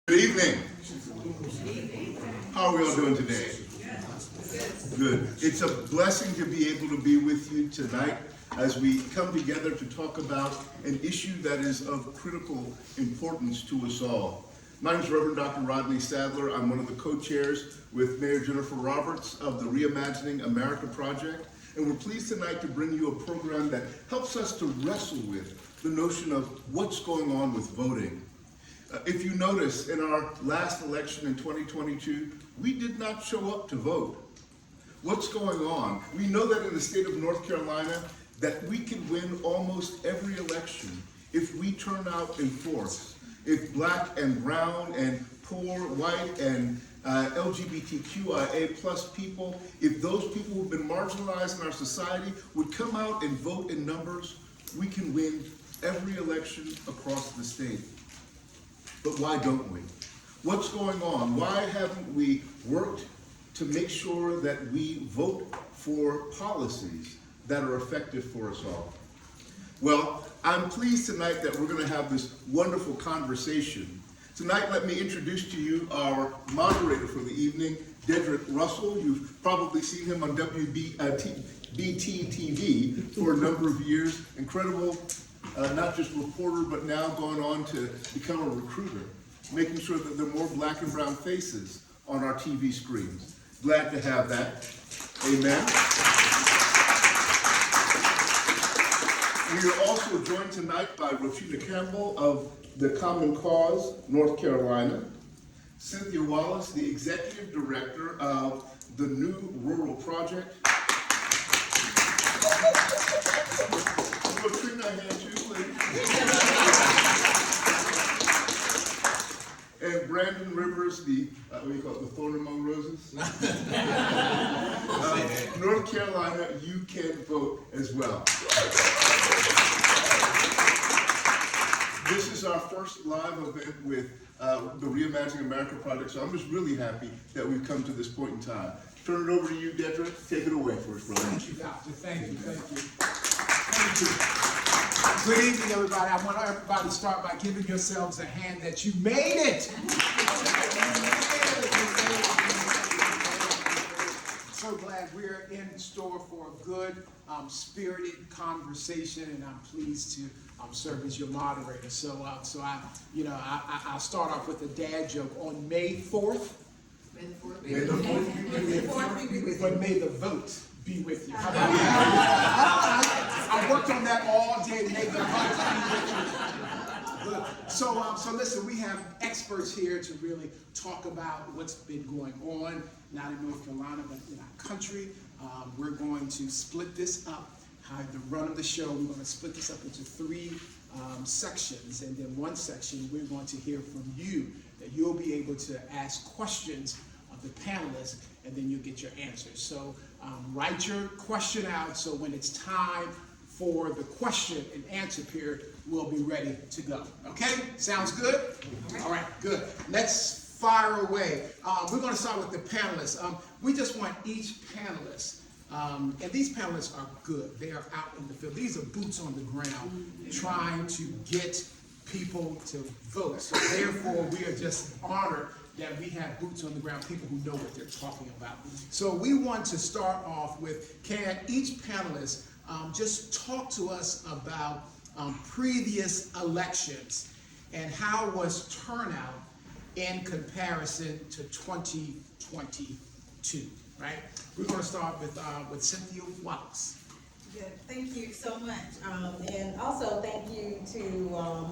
Good evening. How are we all doing today? Good. It's a blessing to be able to be with you tonight as we come together to talk about an issue that is of critical importance to us all. My name is Reverend Dr. Rodney Sadler. I'm one of the co-chairs with Mayor Jennifer Roberts of the Reimagining America Project. And we're pleased tonight to bring you a program that helps us to wrestle with the notion of what's going on with voting. If you notice, in our last election in 2022, we did not show up to vote. What's going on? We know that in the state of North Carolina, that we can win almost every election if we turn out in force. If black and brown and poor, white and LGBTQIA plus people, if those people who've been marginalized in our society would come out and vote in numbers, we can win every election across the state. But why don't we? What's going on? Why haven't we worked to make sure that we vote for policies that are effective for us all? Well, I'm pleased tonight that we're going to have this wonderful conversation. Tonight, let me introduce to you our moderator for the evening, Dedrick Russell. You've probably seen him on WBT-TV for a number of years. Incredible. Not just reporter, but now going on to become a recruiter, making sure that there are more black and brown faces on our TV screens. Glad to have that. Amen. We are also joined tonight by Rashida Campbell of the Common Cause, North Carolina, Cynthia Wallace, the Executive Director of the New Rural Project. And Brandon Rivers, the what do you call it, the thorn among roses? North Carolina, you can vote as well. This is our first live event with the Reimagining America Project, so I'm just really happy that we've come to this point in time. Turn it over to you, Dedrick. Take it away for us, brother. Thank you, Doctor. Thank you. Good evening, everybody. I want everybody to start by giving yourselves a hand that you made it. So glad we're in store for a good, spirited conversation, and I'm pleased to serve as your moderator. I'll start off with a dad joke. On May 4th, but may the vote be with you. How about that? I worked on that all day. May the vote be with you. So listen, we have experts here to really talk about what's been going on, not in North Carolina, but in our country. We're going to split this up. The run of the show, we're going to split this up into three sections, and then one section we're going to hear from you, that you'll be able to ask questions of the panelists, and then you'll get your answers. So write your question out, so when it's time for the question and answer period, we'll be ready to go. Okay? Sounds good? All right, good. Let's fire away. We're going to start with the panelists. We just want each panelist, and these panelists are good. They are out in the field. These are boots on the ground trying to get people to vote. So therefore, we are just honored that we have boots on the ground, people who know what they're talking about. So we want to start off with, can each panelist just talk to us about previous elections and how was turnout in comparison to 2022, right? We're going to start with Cynthia Wallace. Good. Thank you so much. And also thank you to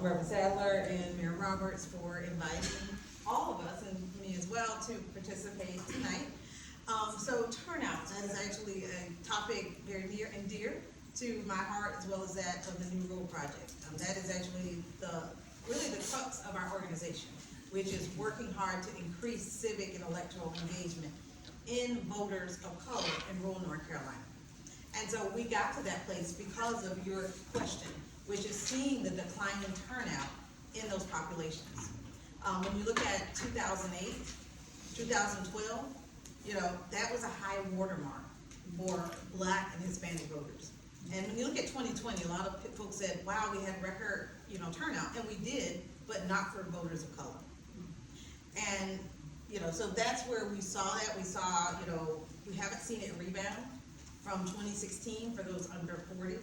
Reverend Sadler and Mayor Roberts for inviting all of us, and me as well, to participate tonight. So turnout, that is actually a topic very near and dear to my heart, as well as that of the New Rural Project. That is actually really the crux of our organization, which is working hard to increase civic and electoral engagement in voters of color in rural North Carolina. And so we got to that place because of your question, which is seeing the decline in turnout in those populations. When you look at 2008, 2012, that was a high watermark for Black and Hispanic voters. And when you look at 2020, a lot of folks said, wow, we had record, turnout, and we did, but not for voters of color. And, you know, so that's where we saw that. We saw, you know, we haven't seen it rebound from 2016 for those under 40.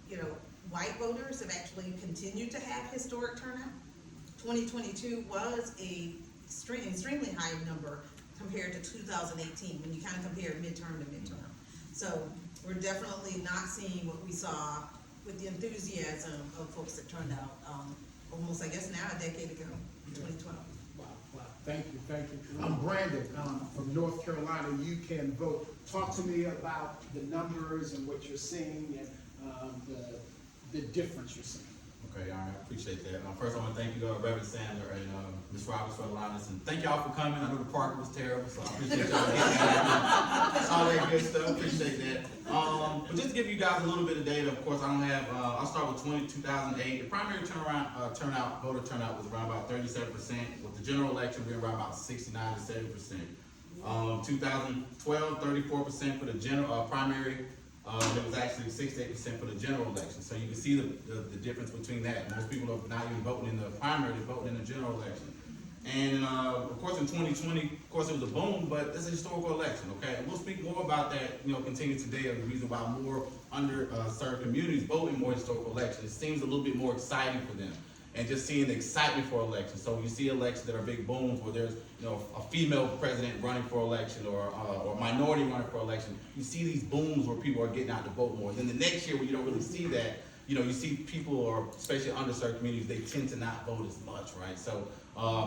You know, white voters have actually continued to have historic turnout. 2022 was a extremely high number compared to 2018, when you kind of compare midterm to midterm. So we're definitely not seeing what we saw with the enthusiasm of folks that turned out almost, I guess now, a decade ago, in 2012. Wow, wow, thank you, thank you. I'm Brandon, from North Carolina. You can vote. Talk to me about the numbers and what you're seeing and the difference you're seeing. Okay, all right, I appreciate that. First, I want to thank you, Reverend Sandler and Ms. Roberts for allowing us, and thank y'all for coming. I know the park was terrible, so I appreciate y'all getting there. All that good stuff, appreciate that. But just to give you guys a little bit of data, of course, I don't have, I'll start with 2008. The primary voter turnout was around about 37%. With the general election, we were around about 69 to 70%. 2012, 34% for the general primary. It was actually 68% for the general election. So you can see the difference between that. Most people are not even voting in the primary, they're voting in the general election. And of course in 2020, of course it was a boom, but it's a historical election, okay? And we'll speak more about that, you know, continue today, of the reason why more underserved communities vote in more historical elections. It seems a little bit more exciting for them. And just seeing the excitement for elections. So you see elections that are big booms where there's, you know, a female president running for election or a minority running for election. You see these booms where people are getting out to vote more. Then the next year where you don't really see that, you know, you see people, or especially underserved communities, they tend to not vote as much, right? So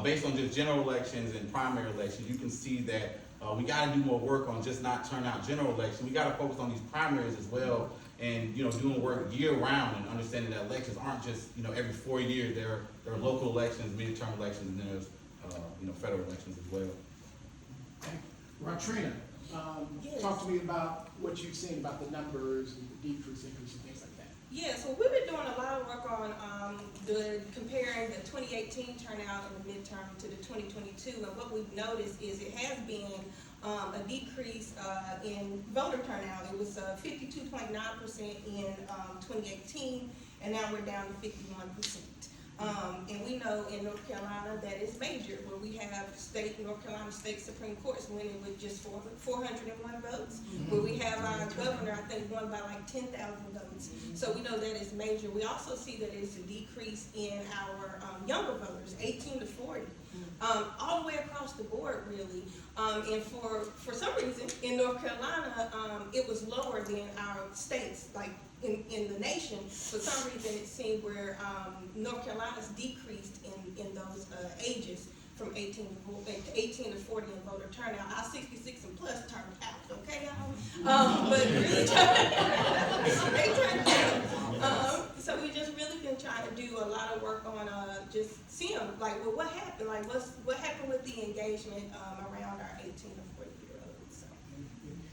based on just general elections and primary elections, you can see that we got to do more work on just not turn out general elections. We got to focus on these primaries as well. And, you know, doing work year round and understanding that elections aren't just, you know, every 4 years. There are local elections, midterm elections, and there's, you know, federal elections as well. Okay. Ratrina, Yes. talk to me about what you've seen about the numbers and the decrease, increase, and things like that. Yeah, so we've been doing a lot of work on comparing the 2018 turnout in the midterm to the 2022, and what we've noticed is it has been a decrease in voter turnout. It was 52.9% in 2018, and now we're down to 51%. And we know in North Carolina that it's major, where we have North Carolina State Supreme Courts winning with just 401 votes, where we have our governor, I think, won by like 10,000 votes. So we know that it's major. We also see that it's a decrease in our younger voters, 18 to 40, all the way across the board, really. And for some reason, in North Carolina, it was lower than our states, like in the nation. For some reason, it seemed where North Carolina's decreased in those ages from 18 to 40 in voter turnout. Our 66 and plus turned out, okay, y'all? But really, they turned out. So we just really been trying to do a lot of work on just seeing, like, well, what happened? Like, what happened with the engagement around our 18 to 40-year-olds? So.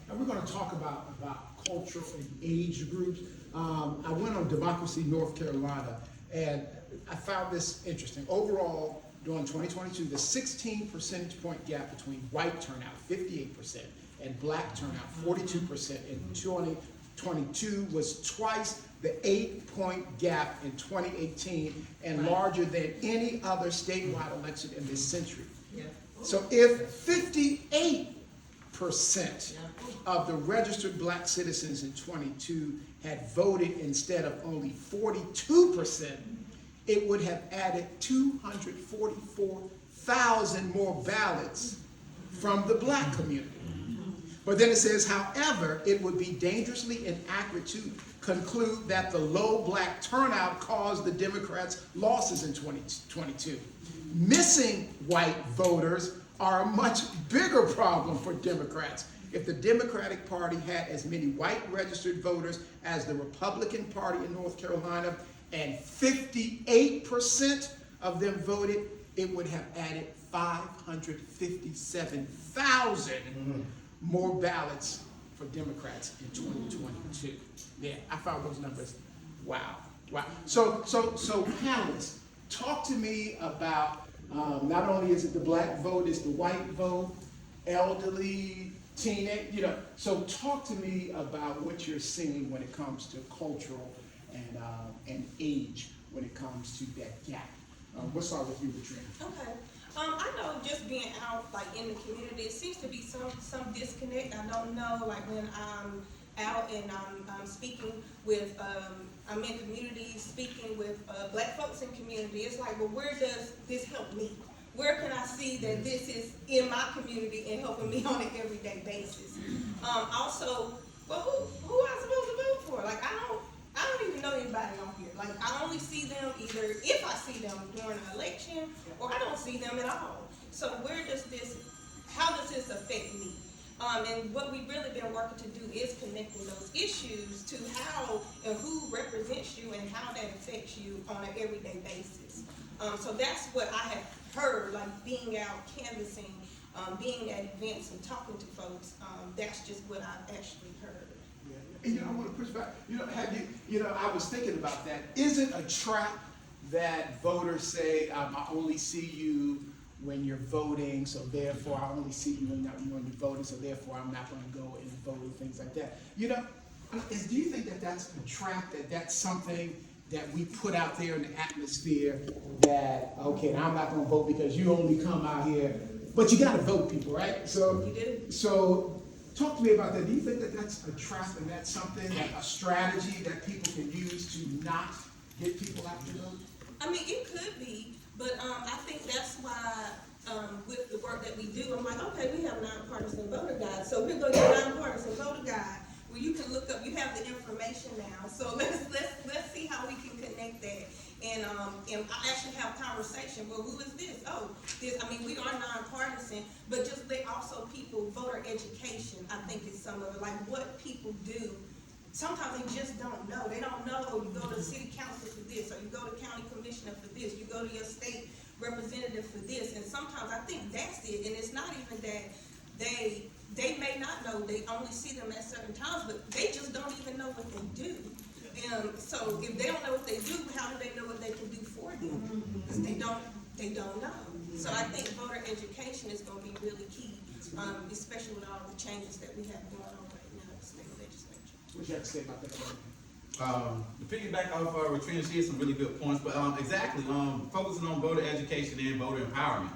And we're going to talk about culture and age groups. I went on Democracy North Carolina, and I found this interesting. Overall, during 2022, the 16 percentage point gap between white turnout, 58%, and black turnout, 42% in 2022 was twice the 8-point gap in 2018 and larger than any other statewide election in this century. Yeah. So if 58% of the registered black citizens in 22 had voted instead of only 42%, it would have added 244,000 more ballots from the black community. But then it says, however, it would be dangerously inaccurate to conclude that the low black turnout caused the Democrats' losses in 2022. Missing white voters are a much bigger problem for Democrats. If the Democratic Party had as many white registered voters as the Republican Party in North Carolina, and 58% of them voted, it would have added 557,000 more ballots for Democrats in 2022. Yeah, I found those numbers. Wow. So panelists, talk to me about not only is it the black vote, it's the white vote, elderly, teenage, you know. So talk to me about what you're seeing when it comes to cultural and age, when it comes to that gap. We'll start with you, Katrina. Okay. I know just being out like in the community, it seems to be some disconnect. I don't know, like when I'm out and I'm speaking with, I'm in communities speaking with black folks in community. It's like, well, where does this help me? Where can I see that this is in my community and helping me on an everyday basis? Also, well, who am I supposed to vote for? Like, I don't even know anybody on here. Like, I only see them either if I see them during an election, or I don't see them at all. So how does this affect me? And what we've really been working to do is connecting those issues to how and who represents you and how that affects you on an everyday basis. So that's what I have heard, like being out canvassing, being at events and talking to folks. That's just what I've actually heard. And I want to push back. I was thinking about that. Is it a trap that voters say, I only see you when you're voting, so therefore I only see you when you're voting, so therefore I'm not going to go and vote and things like that? Do you think that that's a trap, that's something that we put out there in the atmosphere that, okay, I'm not going to vote because you only come out here, but you got to vote, people, right? So, You do. So talk to me about that. Do you think that that's a trap and that's something, a strategy that people can use to not get people out to vote? I mean, it could be, but I think that's why with the work that we do, I'm like, okay, we have a nonpartisan voter guide, so we're going to get a nonpartisan voter guide where you can look up. You have the information now, so let's see how we can connect that. And I actually have conversation. Well, who is this? Oh, this. I mean, we are nonpartisan, but just let also people voter education. I think is some of it, like what people do. Sometimes they just don't know. They don't know. You go to the city council for this, or you go to county commissioner for this. You go to your state representative for this. And sometimes I think that's it. And it's not even that they may not know. They only see them at certain times, but they just don't even know what they do. So if they don't know what they do, how do they know what they can do for them? Because they don't know. So I think voter education is going to be really key, especially with all the changes that we have going on right now in the state legislature. What you have to say about that? To piggyback off Latrina, she has some really good points, but exactly, focusing on voter education and voter empowerment.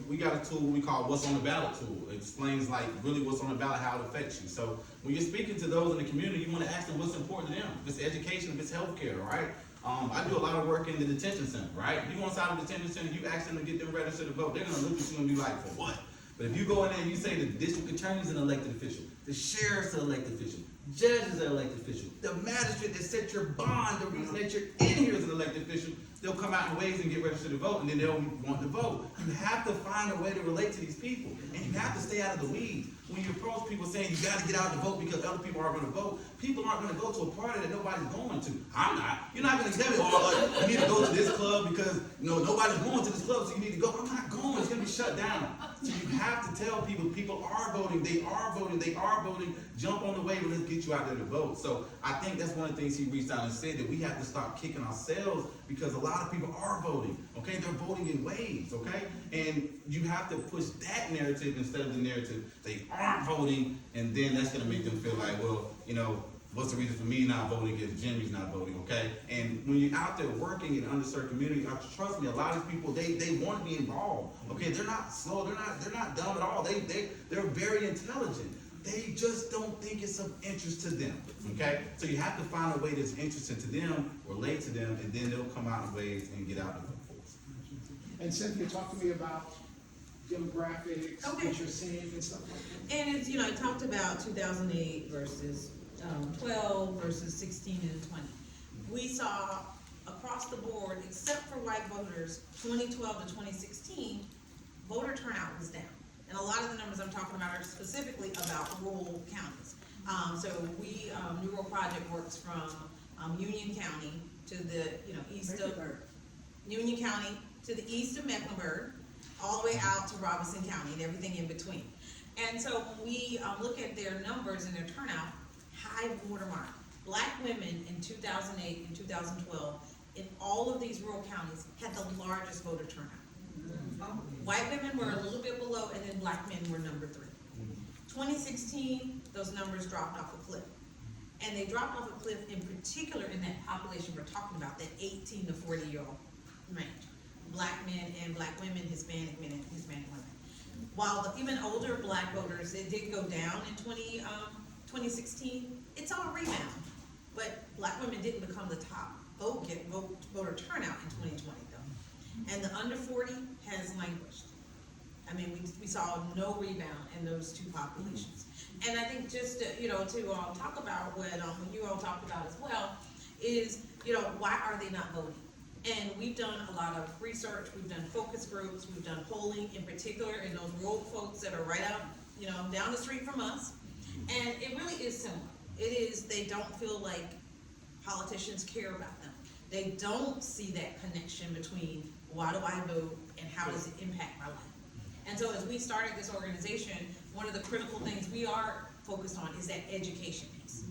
We got a tool we call What's on the Ballot tool. It explains like really what's on the ballot, how it affects you. So when you're speaking to those in the community, you want to ask them what's important to them. If it's education, if it's healthcare, right? I do a lot of work in the detention center, right? If you go inside the detention center, you ask them to get them registered to vote, they're gonna look at you and be like, for what? But if you go in there and you say the district attorney's an elected official, the sheriff's an elected official, judges are elected official, the magistrate that set your bond, the reason that you're in here is an elected official, they'll come out in ways and get registered to vote, and then they'll want to vote. You have to find a way to relate to these people, and you have to stay out of the weeds. When you approach people saying you got to get out to vote because other people aren't going to vote, people aren't going to go to a party that nobody's going to. I'm not. You're not going to tell me, oh, you need to go to this club because nobody's going to this club, so you need to go. I'm not going. It's going to be shut down. So you have to tell people are voting. They are voting. They are voting. Jump on the wave and let's get you out there to vote. So I think that's one of the things he reached out and said, that we have to start kicking ourselves because a lot of people are voting. Okay, they're voting in waves. Okay, and you have to push that narrative instead of the narrative they aren't voting, and then that's going to make them feel like, well, what's the reason for me not voting if Jimmy's not voting, okay? And when you're out there working in underserved community, trust me, a lot of these people, they want to be involved, okay? They're not slow, they're not dumb at all. They're very intelligent. They just don't think it's of interest to them, okay? So you have to find a way that's interesting to them, relate to them, and then they'll come out in ways and get out in the workforce. And Cynthia, talk to me about demographics, Okay. what you're seeing and stuff like that. And it's, I talked about 2008 versus 12 versus 16 and 20. We saw across the board, except for white voters, 2012 to 2016, voter turnout was down. And a lot of the numbers I'm talking about are specifically about rural counties. So we, New Rural Project works from Union County to the east of Union County to the east of Mecklenburg, all the way out to Robinson County and everything in between. And so when we look at their numbers and their turnout, high watermark. Black women in 2008 and 2012 in all of these rural counties had the largest voter turnout. White women were a little bit below, and then black men were number 3. 2016, those numbers dropped off a cliff. And they dropped off a cliff in particular in that population we're talking about, that 18 to 40-year-old range. black men and black women, Hispanic men and Hispanic women. While the even older black voters, it did go down in 2016, it's on a rebound. But black women didn't become the top voter turnout in 2020 though. And the under 40 has languished. I mean, we saw no rebound in those two populations. And I think just to, to talk about what you all talked about as well is, why are they not voting? And we've done a lot of research, we've done focus groups, we've done polling, in particular in those rural folks that are right out, down the street from us. And it really is similar. It is, they don't feel like politicians care about them. They don't see that connection between why do I vote and how does it impact my life. And so as we started this organization, one of the critical things we are focused on is that education piece.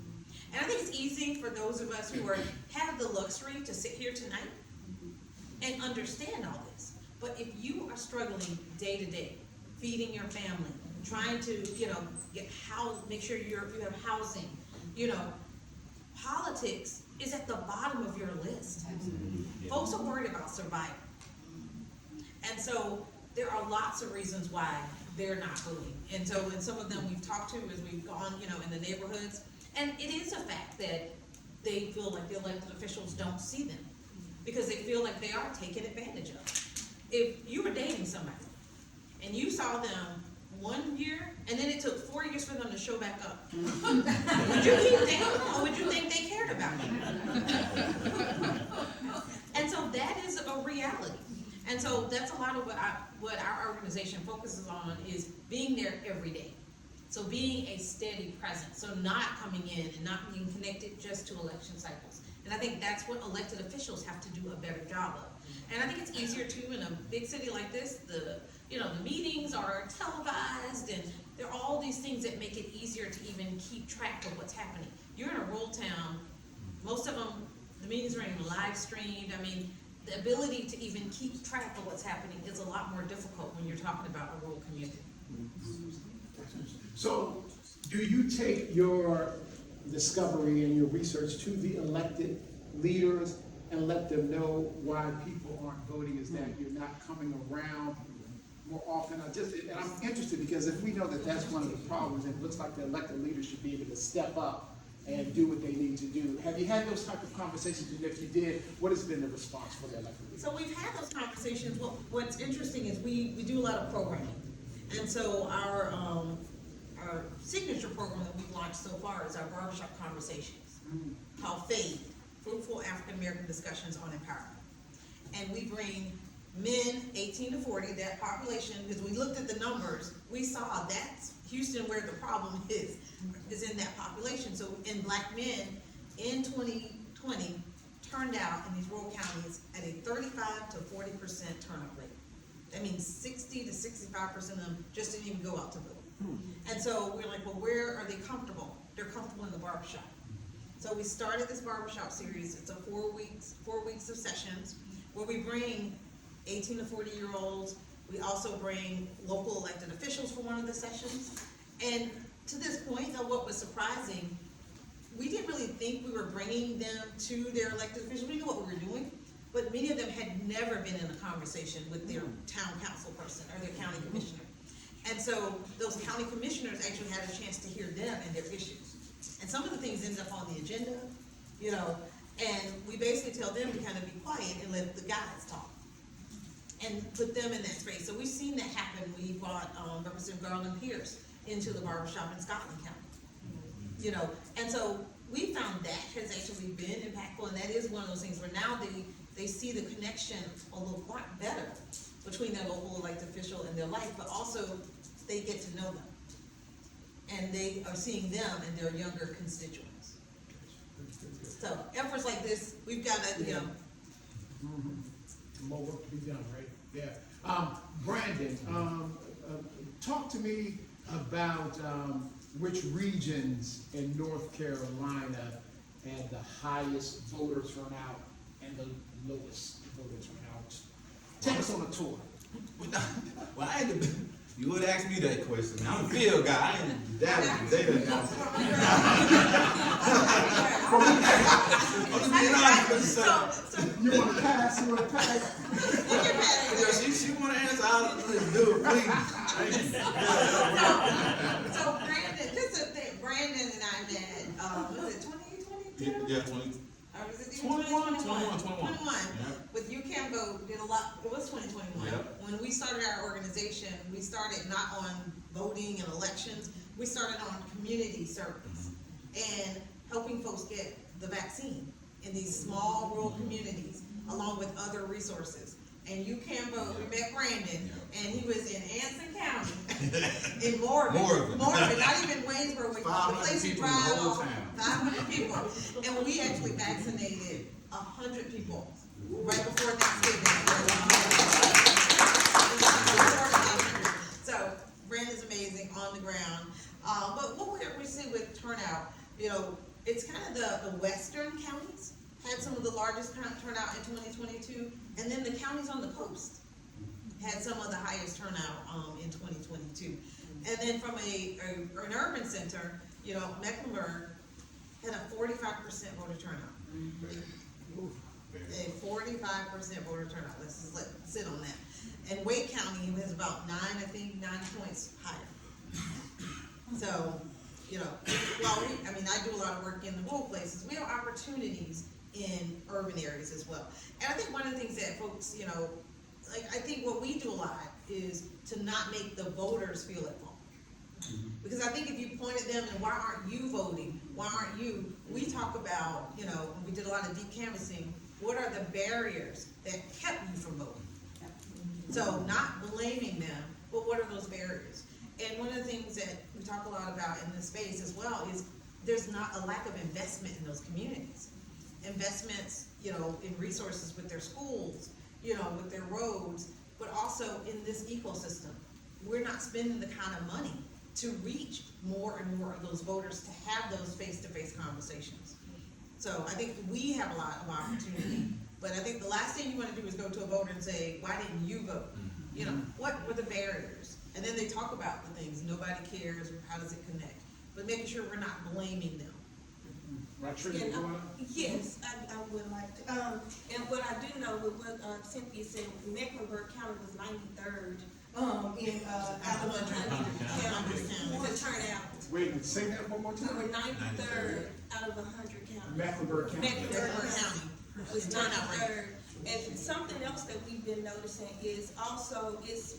And I think it's easy for those of us who have the luxury to sit here tonight and understand all this. But if you are struggling day to day, feeding your family, trying to, get make sure you have housing, politics is at the bottom of your list. Folks are worried about survival. And so there are lots of reasons why they're not voting. And so, and some of them we've talked to as we've gone, in the neighborhoods. And it is a fact that they feel like the elected officials don't see them because they feel like they are taken advantage of. If you were dating somebody and you saw them 1 year and then it took 4 years for them to show back up, would you keep dating them or would you think they cared about you? And so that is a reality. And so that's a lot of what our organization focuses on is being there every day. So being a steady presence, so not coming in and not being connected just to election cycles. And I think that's what elected officials have to do a better job of. And I think it's easier too in a big city like this. The meetings are televised and there are all these things that make it easier to even keep track of what's happening. You're in a rural town, most of them, the meetings are even live streamed. I mean, the ability to even keep track of what's happening is a lot more difficult when you're talking about a rural community. So, do you take your discovery and your research to the elected leaders and let them know why people aren't voting? Is that you're not coming around more often? And I'm interested because if we know that that's one of the problems, it looks like the elected leaders should be able to step up and do what they need to do. Have you had those type of conversations? And if you did, what has been the response for the elected leaders? So we've had those conversations. What's interesting is we do a lot of programming. And so our signature program that we've launched so far is our barbershop conversations, called FADE, Fruitful African American Discussions on Empowerment. And we bring men 18 to 40, that population, because we looked at the numbers, we saw that's Houston where the problem is in that population. So in black men in 2020 turned out in these rural counties at a 35 to 40% turnout rate. That means 60 to 65% of them just didn't even go out to vote. And so we're like, well, where are they comfortable? They're comfortable in the barbershop. So we started this barbershop series. It's a 4 weeks of sessions where we bring 18 to 40-year-olds. We also bring local elected officials for one of the sessions. And to this point, though, what was surprising, we didn't really think we were bringing them to their elected officials. We knew what we were doing, but many of them had never been in a conversation with their town council person or their county commissioner. And so those county commissioners actually had a chance to hear them and their issues. And some of the things ended up on the agenda, and we basically tell them to kind of be quiet and let the guys talk and put them in that space. So we've seen that happen. We brought Representative Garland Pierce into the barbershop in Scotland County, and so we found that has actually been impactful, and that is one of those things where now they see the connection a lot better between their local elected official and their life, but also they get to know them. And they are seeing them and their younger constituents. So efforts like this, we've got to, More work to be done, right? Yeah. Brandon, talk to me about which regions in North Carolina had the highest voter turnout and the lowest voter turnout. Take us on a tour. Well, I had to You would ask me that question. I'm a field guy. I ain't that. They done got it. I'm being honest with you, sir. You want to pass? You want to pass? She want to answer. I'll do it, please. Thank you. So Brandon, just a thing, Brandon and I met, was it 2022? Yeah, 20. Or was it 21. 21. Yeah. With UCAMBO, did a lot, it was 2021. Yep. When we started our organization, we started not on voting and elections, we started on community service and helping folks get the vaccine in these small rural communities, along with other resources. And UCAMBO, we met Brandon, and he was in Anson County, in Morgan, not even Waynesboro, which is the 500 place you people in the drive whole off, town. 500 people. And we actually vaccinated 100 people right before Thanksgiving. So Brandon's amazing on the ground. But what we see with turnout, you know, it's kind of the western counties had some of the largest turnout in 2022, and then the counties on the coast had some of the highest turnout in 2022. And then from an urban center, you know, Mecklenburg had a 45% voter turnout. A 45% voter turnout. Let's just sit on that. And Wake County has about 9 points higher. So, you know, well, I do a lot of work in the rural places. We have opportunities in urban areas as well. And I think one of the things that folks, you know, like, I think what we do a lot is to not make the voters feel at fault. Because I think if you point at them and why aren't you voting? Why aren't you? We talk about, you know, we did a lot of deep canvassing. What are the barriers that kept you from voting? So not blaming them, but what are those barriers? And one of the things that we talk a lot about in this space as well is there's not a lack of investment in those communities. Investments, you know, in resources with their schools, you know, with their roads, but also in this ecosystem. We're not spending the kind of money to reach more and more of those voters to have those face-to-face conversations. So I think we have a lot of opportunity, but I think the last thing you want to do is go to a voter and say, why didn't you vote? You know, what were the barriers? And then they talk about the things, nobody cares, or how does it connect? But making sure we're not blaming them. Right, Tricia, And, you wanna? yes, I would like to. And what I do know with what Cynthia said, Mecklenburg County was 93rd out of 100 counties to turn out. Wait a minute, say that one more We time. were 93rd out of 100 counties. Mecklenburg County. Mecklenburg County. was Turnout rate. 93rd. And something else that we've been noticing is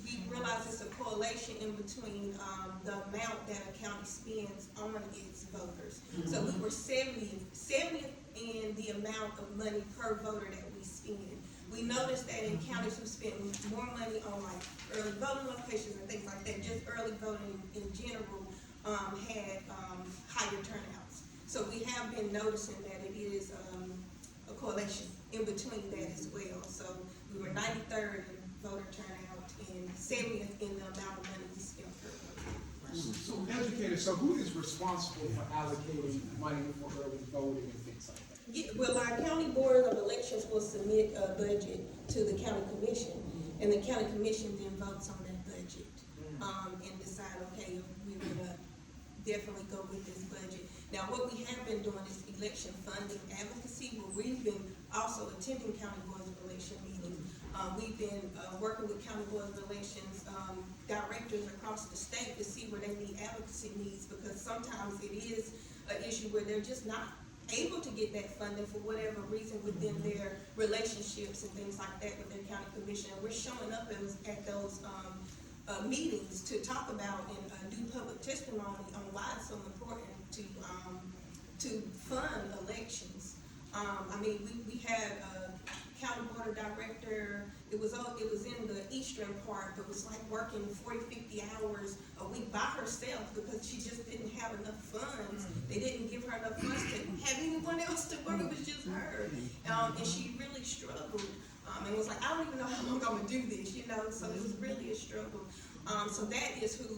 we realize it's a correlation in between the amount that a county spends on its voters. So we were 70th in the amount of money per voter that we spend. We noticed that in counties who spent more money on like early voting locations and things like that, just early voting in general, had higher turnouts. So we have been noticing that it is a correlation in between that as well. So we were 93rd in voter turnout and 70th in the amount of money we spent per voter. So educators, so who is responsible for allocating money for early voting and things like that? Yeah, well, our county board of elections will submit a budget to the county commission, and the county commission then votes on that budget, and decide, okay, we would definitely go with this budget. Now, what we have been doing is election funding advocacy, where we've been also attending county boards of election meetings. We've been working with county boards of elections directors across the state to see where they need advocacy needs, because sometimes it is an issue where they're just not able to get that funding for whatever reason within their relationships and things like that with their county commission. And we're showing up at those meetings to talk about and do public testimony on why it's so important to fund elections. We had a county board of director. It was in the eastern part, but was like working 40, 50 hours a week by herself because she just didn't have enough funds. They didn't give her enough funds to have anyone else to work. It was just her, and she really struggled. And was like, I don't even know how long I'm gonna do this, you know. So it was really a struggle. So that is who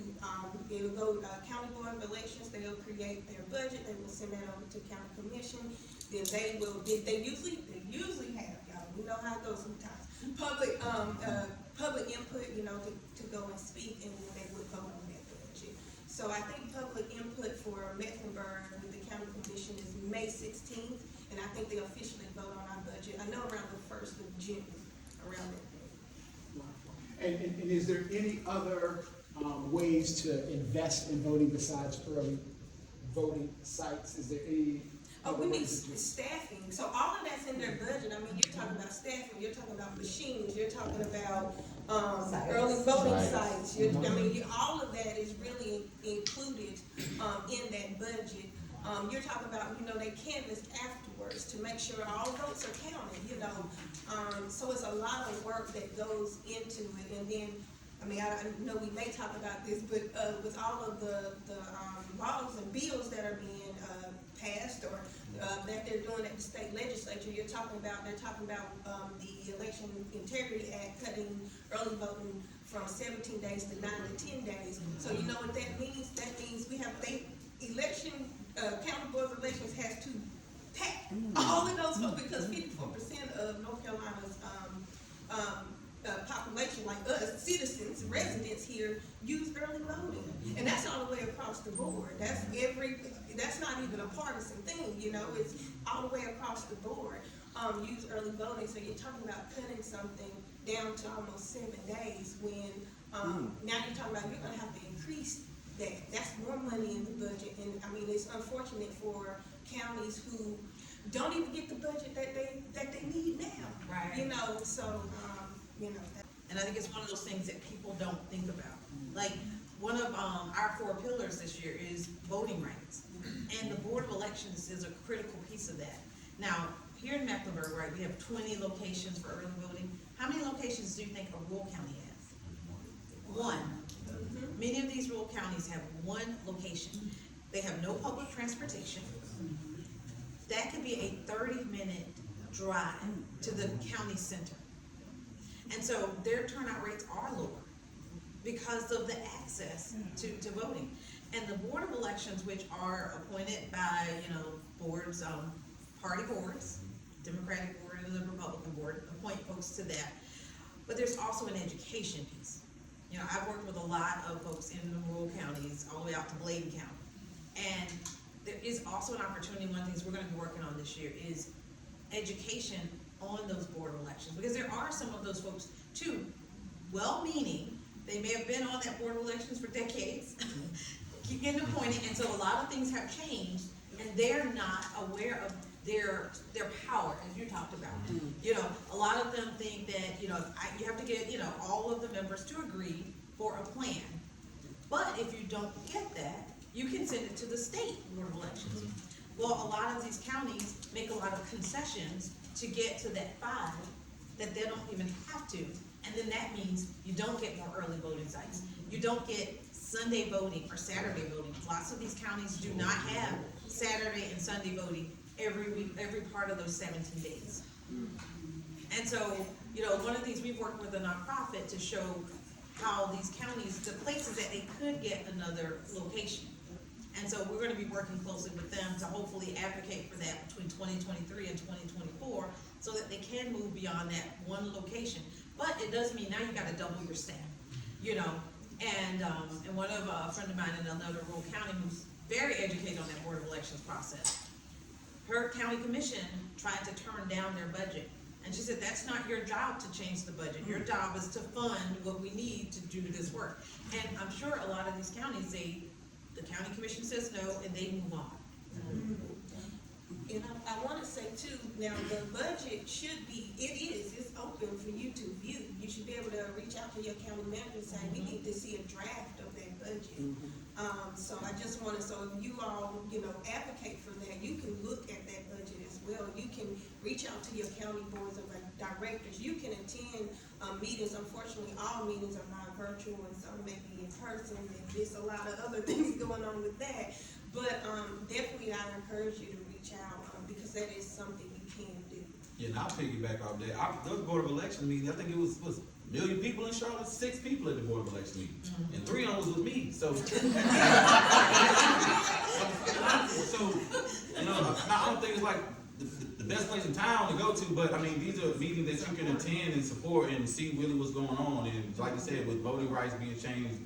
they will go county board of elections. They will create their budget. They will send that over to county commission. Then they usually have, y'all You know how it goes sometimes. Public input, you know, to go and speak, and they would vote on that budget. So I think public input for Mecklenburg with the county commission is May 16th, and I think they officially vote on our budget. I know around the 1st of June, around that day. And is there any other ways to invest in voting besides early voting sites? Is there any? We need staffing, so all of that's in their budget. I mean, you're talking about staffing, you're talking about machines, you're talking about, early voting sites. All of that is really included, in that budget. You're talking about, you know, they canvass afterwards to make sure all votes are counted, you know. So it's a lot of work that goes into it, and then, I know we may talk about this, but, with all of the laws and bills that are being, passed or that they're doing at the state legislature, they're talking about the Election Integrity Act cutting early voting from 17 days to 9 to 10 days. So you know what that means? That means we have county board of elections has to pack all of those votes, because 54% of North Carolina's population, like us, citizens, residents here, use early voting. And that's all the way across the board. That's not even a partisan thing, you know, it's all the way across the board, use early voting. So you're talking about cutting something down to almost 7 days when, now you're talking about you're gonna have to increase that. That's more money in the budget. And it's unfortunate for counties who don't even get the budget that they need now. Right. You know, so, you know. And I think it's one of those things that people don't think about. Like, one of our 4 pillars this year is voting rights. And the Board of Elections is a critical piece of that. Now, here in Mecklenburg, right, we have 20 locations for early voting. How many locations do you think a rural county has? 1. Many of these rural counties have 1 location. They have no public transportation. That could be a 30-minute drive to the county center. And so their turnout rates are lower because of the access to voting. And the Board of Elections, which are appointed by, boards, party boards, Democratic board and the Republican board, appoint folks to that. But there's also an education piece. I've worked with a lot of folks in the rural counties, all the way out to Bladen County. And there is also an opportunity, one of the things we're gonna be working on this year is education on those board of elections. Because there are some of those folks too, well-meaning, they may have been on that board of elections for decades, keep getting appointed, and so a lot of things have changed, and they're not aware of their power, as you talked about. A lot of them think that, you have to get, all of the members to agree for a plan. But if you don't get that, you can send it to the state board of elections. Well, a lot of these counties make a lot of concessions to get to that 5 that they don't even have to. And then that means you don't get more early voting sites. You don't get Sunday voting or Saturday voting. Lots of these counties do not have Saturday and Sunday voting every week, every part of those 17 days. And so, one of the things we've worked with a nonprofit to show how these counties, the places that they could get another location. And so we're gonna be working closely with them to hopefully advocate for that between 2023 and 2024, so that they can move beyond that 1 location. But it does mean now you gotta double your staff, and one of a friend of mine in another rural county who's very educated on that board of elections process, her county commission tried to turn down their budget. And she said, that's not your job to change the budget. Your job is to fund what we need to do this work. And I'm sure a lot of these counties, the county commission says no, and they move on. And I want to say too, now the budget should be, it's open for you to view. You should be able to reach out to your county manager and say, we need to see a draft of that budget. So I just want to, so if you all, advocate for that, you can look at that budget as well. You can reach out to your county boards of directors. You can attend meetings. Unfortunately, all meetings are not virtual, and some may be in person, and there's a lot of other things going on with that. But definitely I encourage you to reach out because that is something you can do. Yeah, and I'll piggyback off that. The Board of Election meeting, I think it was 1 million people in Charlotte, 6 people at the Board of Election meeting. And 3 of them was with me, so. I don't think it's like the best place in town to go to, but I mean, these are meetings that you can attend and support and see really what's going on. And like I said, with voting rights being changed,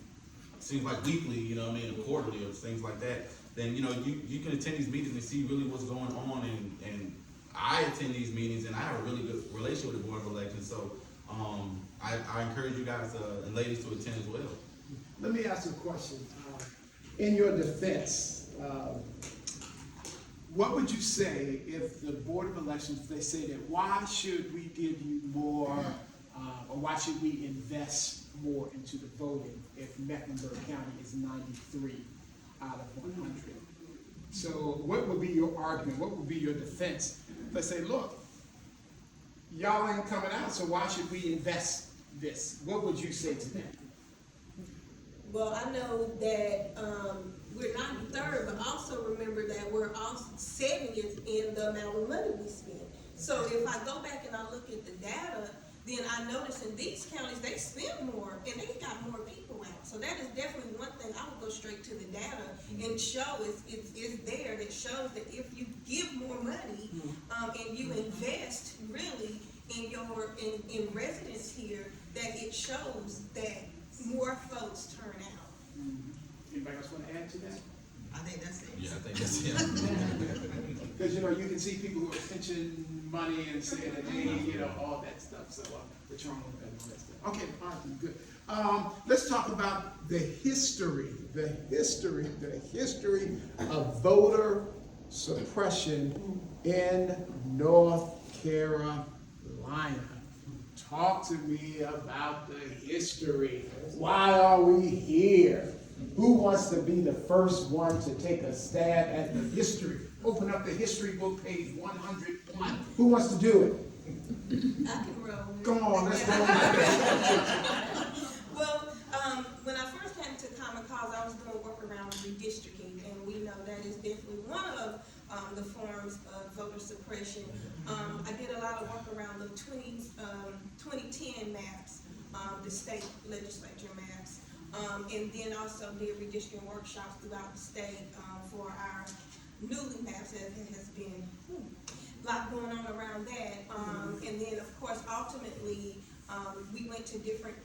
seems like weekly, you know what I mean, or quarterly or things like that, then, you know, you can attend these meetings and see really what's going on. And I attend these meetings and I have a really good relationship with the Board of Elections. So I encourage you guys and ladies to attend as well. Let me ask you a question. In your defense, what would you say if the Board of Elections, they say that why should we give you more, or why should we invest more into the voting if Mecklenburg County is 93 out of 100? So what would be your argument? What would be your defense? They say, look, y'all ain't coming out, so why should we invest this? What would you say to that? Well, I know that we're 93rd, but also remember that we're also 70th in the amount of money we spend. So if I go back and I look at the data, then I notice in these counties, they spend more and they got more people out. So that is definitely one thing. I would go straight to the data and show it's there that shows that if you give more money and you invest really in residents here, that it shows that more folks turn out. Anybody else want to add to that? I think that's it. Yeah, I think that's it. Because, you know, you can see people who are pinching money and saying that they, you know, all that stuff. So we're trying to look at all that stuff. Okay, awesome, good. Let's talk about the history of voter suppression in North Carolina. Talk to me about the history. Why are we here? Who wants to be the first one to take a stab at the history? Open up the history book, page 101. Who wants to do it? I can roll. Come on, let's go. Well, when I first came to Common Cause, I was doing work around redistricting, and we know that is definitely one of the forms of voter suppression. I did a lot of work around the 2010 maps, the state legislature maps, and then also did redistricting workshops throughout the state for our newly maps. There has been a lot going on around that. And then, of course, ultimately, we went to different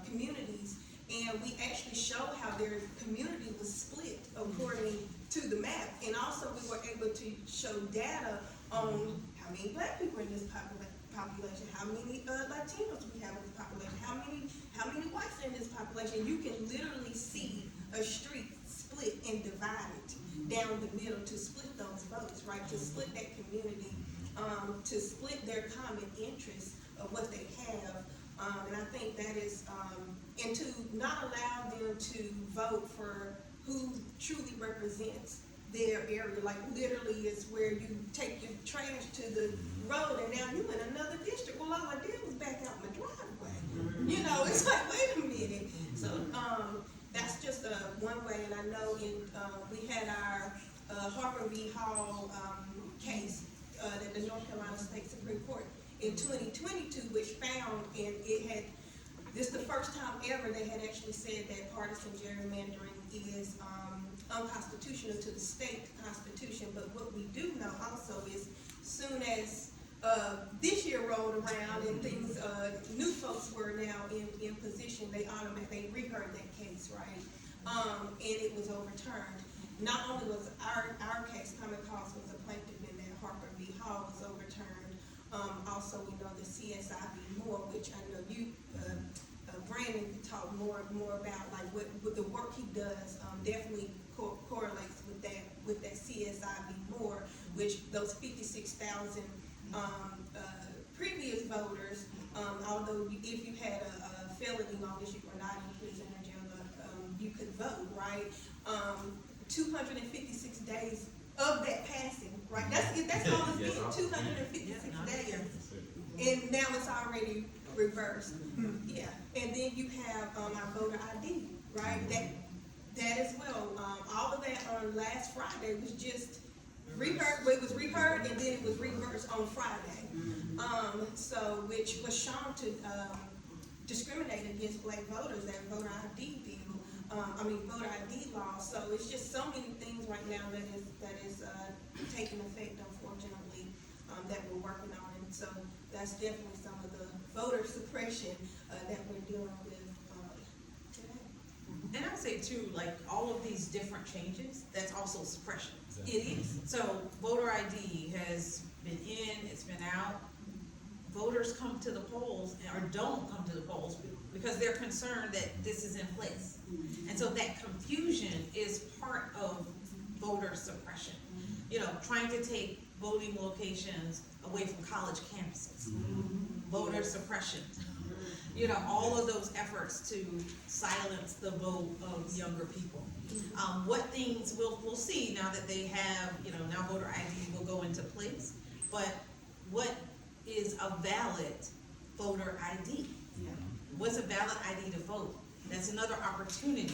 communities, and we actually showed how their community was split according to the map. And also, we were able to show data on how many black people in this population, how many Latinos we have in this population, how many whites are in this population. You can literally see a street split and divided down the middle to split those votes, right? To split that community, to split their common interests of what they have. And I think that is, and to not allow them to vote for who truly represents their area. Like literally is where you take your trash to the road and now you in another district. Well, all I did was back out my driveway. You know, it's like, wait a minute. So that's just one way. And I know we had our Harper v. Hall case that the North Carolina State Supreme Court in 2022, which found, and it had, this is the first time ever they had actually said that partisan gerrymandering is unconstitutional to the state constitution. But what we do know also is soon as this year rolled around and things, new folks were now in position, they reheard that case, right? And it was overturned. Not only was our case, Common Cause was a plaintiff in that Harper v. Hall was overturned. Also, we know the CSI v. Moore, which I know you, Brandon, can talk more about, like what the work he does definitely correlates with that CSI v. Moore, which those 56,000 previous voters, although if you had a felony, long as you were not in prison or jail, you could vote, right? 256 days of that passing, right? That's all it's been, 256 days. And now it's already reversed. Yeah. And then you have our voter ID, right? That as well. All of that on last Friday was just reheard. It was reheard and then it was reversed on Friday. So which was shown to discriminate against black voters, that voter ID bill. Voter ID law. So it's just so many things right now that is taking effect, unfortunately. that we're working on. And so that's definitely some of the voter suppression that we're dealing with today. And I would say too, like, all of these different changes, that's also suppression. It is. So voter ID has been in, it's been out. Voters come to the polls, or don't come to the polls, because they're concerned that this is in place. And so that confusion is part of voter suppression. You know, trying to take voting locations away from college campuses. Voter suppression. You know, all of those efforts to silence the vote of younger people. What things we'll see now that they have, you know, now voter ID will go into place, but what is a valid voter ID? What's a valid ID to vote? That's another opportunity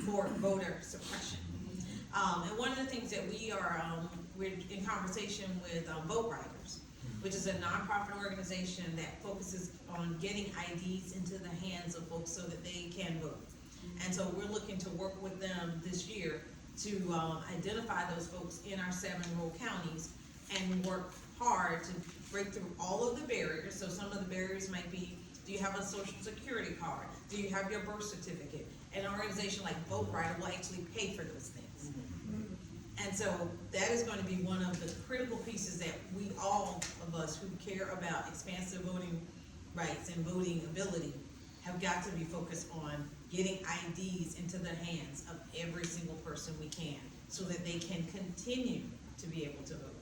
for voter suppression. And one of the things that we're in conversation with Vote Riders, which is a nonprofit organization that focuses on getting IDs into the hands of folks so that they can vote. And so we're looking to work with them this year to identify those folks in our 7 rural counties and work hard to break through all of the barriers. So some of the barriers might be, do you have a social security card? Do you have your birth certificate? An organization like Vote Rider will actually pay for those things. And so that is going to be one of the critical pieces that we, all of us who care about expansive voting rights and voting ability, have got to be focused on getting IDs into the hands of every single person we can, so that they can continue to be able to vote.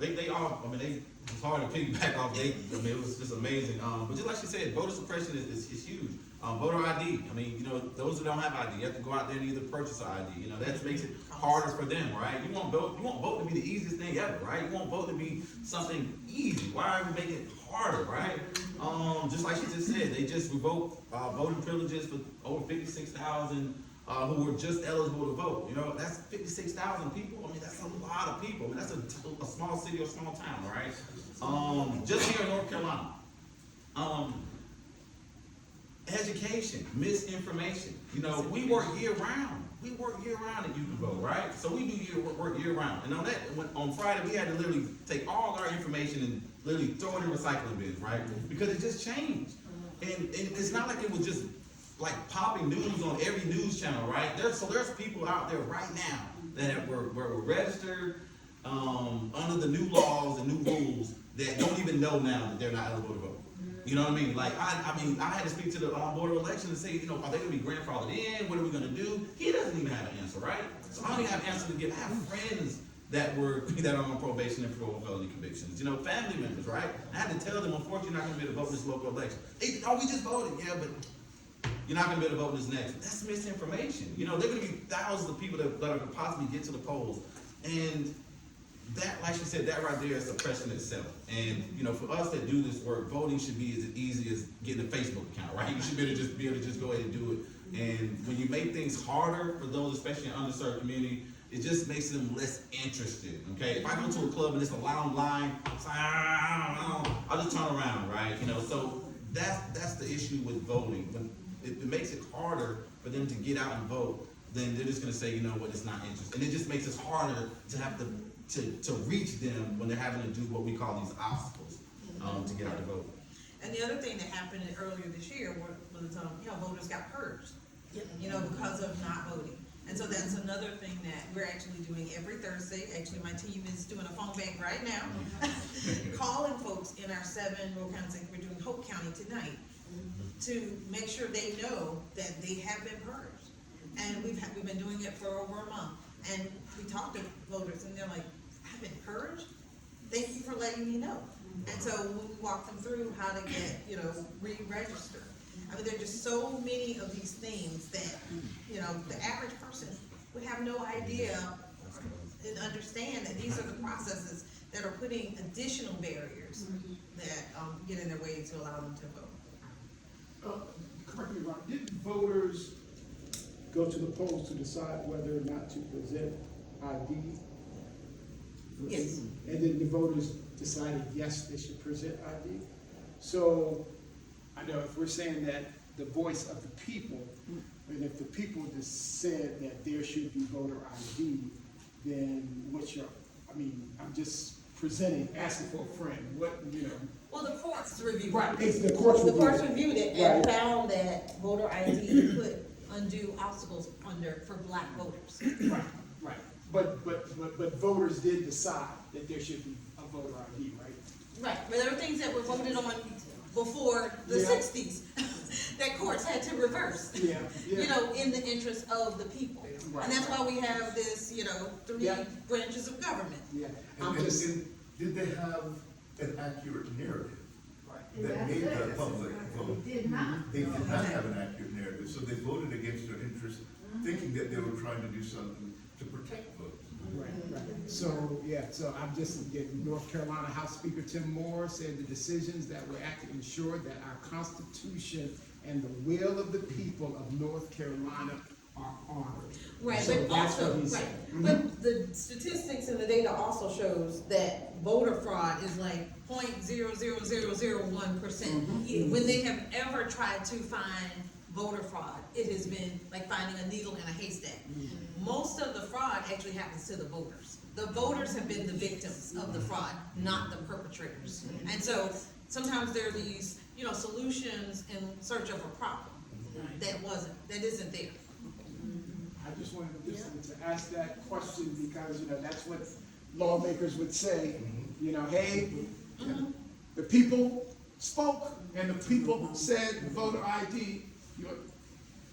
They all, I mean, it's hard to piggyback off. It was just amazing. But just like she said, voter suppression is huge. Voter ID, I mean, you know, those who don't have ID, you have to go out there and either purchase an ID. You know, that makes it harder for them, right? You want vote to be the easiest thing ever, right? You want vote to be something easy. Why are we making it harder, right? Just like she just said, they just revoked voting privileges for over 56,000 who were just eligible to vote. You know, that's 56,000 people. I mean, that's a lot of people. I mean, that's a small city or small town, right? Just here in North Carolina. Education, misinformation. You know, we work year round. We work year round at You Can Vote, right? So we do work year round. And on that, on Friday, we had to literally take all our information and literally throw it in recycling bins, right? Because it just changed. And it's not like it was just like popping news on every news channel, right? There's people out there right now that were registered under the new laws and new rules that don't even know now that they're not eligible to vote. You know what I mean? Like, I mean, I had to speak to the board of elections and say, you know, are they going to be grandfathered in? What are we going to do? He doesn't even have an answer, right? So I don't even have an answer to give. I have friends that are on probation and parole and felony convictions. You know, family members, right? I had to tell them, unfortunately, you're not going to be able to vote in this local election. We just voted. Yeah, but you're not going to be able to vote in this next. That's misinformation. You know, there are going to be thousands of people that are going to possibly get to the polls. And that, like she said, that right there is suppression itself. And, you know, for us that do this work, voting should be as easy as getting a Facebook account, right? You should be able to just go ahead and do it. And when you make things harder for those, especially in underserved community, it just makes them less interested, okay? If I go to a club and it's a long line, it's like, I'll just turn around, right? You know, so that's the issue with voting. When it makes it harder for them to get out and vote, then they're just gonna say, you know what, it's not interesting. And it just makes it harder to have to reach them when they're having to do what we call these obstacles to get out to vote. And the other thing that happened earlier this year was, you know, voters got purged, you know, because of not voting. And so that's another thing that we're actually doing every Thursday. Actually, my team is doing a phone bank right now, calling folks in our 7 rural counties. Like we're doing Hope County tonight, to make sure they know that they have been purged. And we've been doing it for over a month. And we talk to voters, and they're like, "I've been purged? Thank you for letting me know." And so when we walk them through how to get, you know, re-registered. I mean, there are just so many of these things that, you know, the average person would have no idea and understand that these are the processes that are putting additional barriers that get in their way to allow them to vote. Correct me if I'm wrong, didn't voters go to the polls to decide whether or not to present ID? Yes. And then the voters decided, yes, they should present ID. So, I know if we're saying that the voice of the people, and if the people just said that there should be voter ID, then I'm just presenting, asking for a friend, what, you know. Well, the courts reviewed it. Right, it's the courts The review. courts reviewed it and Right. found that voter ID put undue obstacles for black voters. Right, right. But voters did decide that there should be a voter ID, right? Right, but there were things that were voted on before the Yeah. sixties that courts had to reverse. Yeah, yeah. You know, in the interest of the people. Right. And that's why we have this, you know, three Yeah. branches of government. Yeah. And did they have an accurate narrative Right. that made the public vote? They did not. They did not have an accurate narrative, so they voted against their interest, thinking that they were trying to do something to protect votes. Right, right. So, yeah, so I'm just, getting North Carolina House Speaker Tim Moore said the decisions that were acted ensured that our Constitution and the will of the people of North Carolina are honored. Right, So but that's also, what he right, said. Mhm. but the statistics and the data also shows that voter fraud is like 0.00001%. When they have ever tried to find voter fraud, it has been like finding a needle in a haystack. Most of the fraud actually happens to the voters. The voters have been the victims of the fraud, not the perpetrators. And so sometimes there are these, you know, solutions in search of a problem that isn't there. I just wanted to ask that question because, you know, that's what lawmakers would say, you know, hey, the people spoke and the people said voter ID,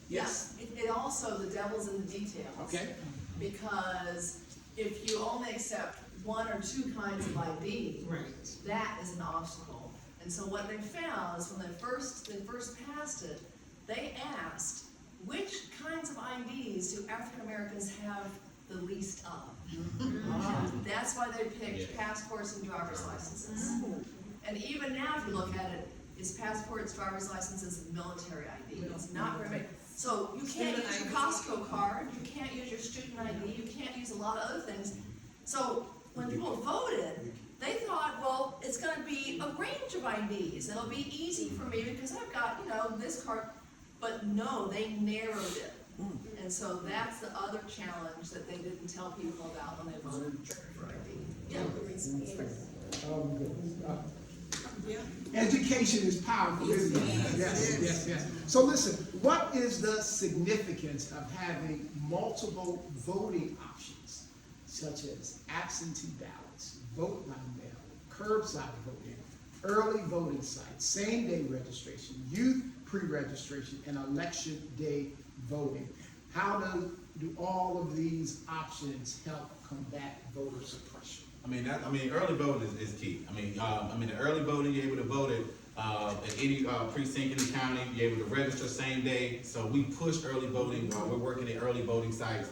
yes, It also, the devil's in the details. okay? Because if you only accept one or two kinds of ID, Right. that is an obstacle. And so what they found is when they first passed it, they asked, which kinds of IDs do African Americans have the least of? That's why they picked passports and driver's licenses. And even now, if you look at it, it's passports, driver's licenses, and military ID. It's not very big. So you can't use your Costco card, you can't use your student ID, you can't use a lot of other things. So when people voted, they thought, well, it's gonna be a range of IDs. It'll be easy for me because I've got, you know, this card. But no, they narrowed it. And so that's the other challenge that they didn't tell people about when they voted for ID. Yeah. Education is powerful, isn't it? Yes, yes, yes. So listen, what is the significance of having multiple voting options, such as absentee ballots, vote by mail, curbside voting, early voting sites, same-day registration, youth pre-registration, and election day voting? How do all of these options help combat voter suppression? Early voting is key. The early voting, you're able to vote at any precinct in the county, you're able to register same day. So we push early voting. We're working at early voting sites,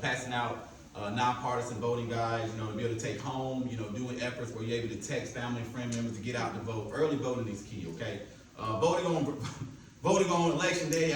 passing out nonpartisan voting guides, to be able to take home, doing efforts where you're able to text family and friend members to get out to vote. Early voting is key, okay? Voting on election day,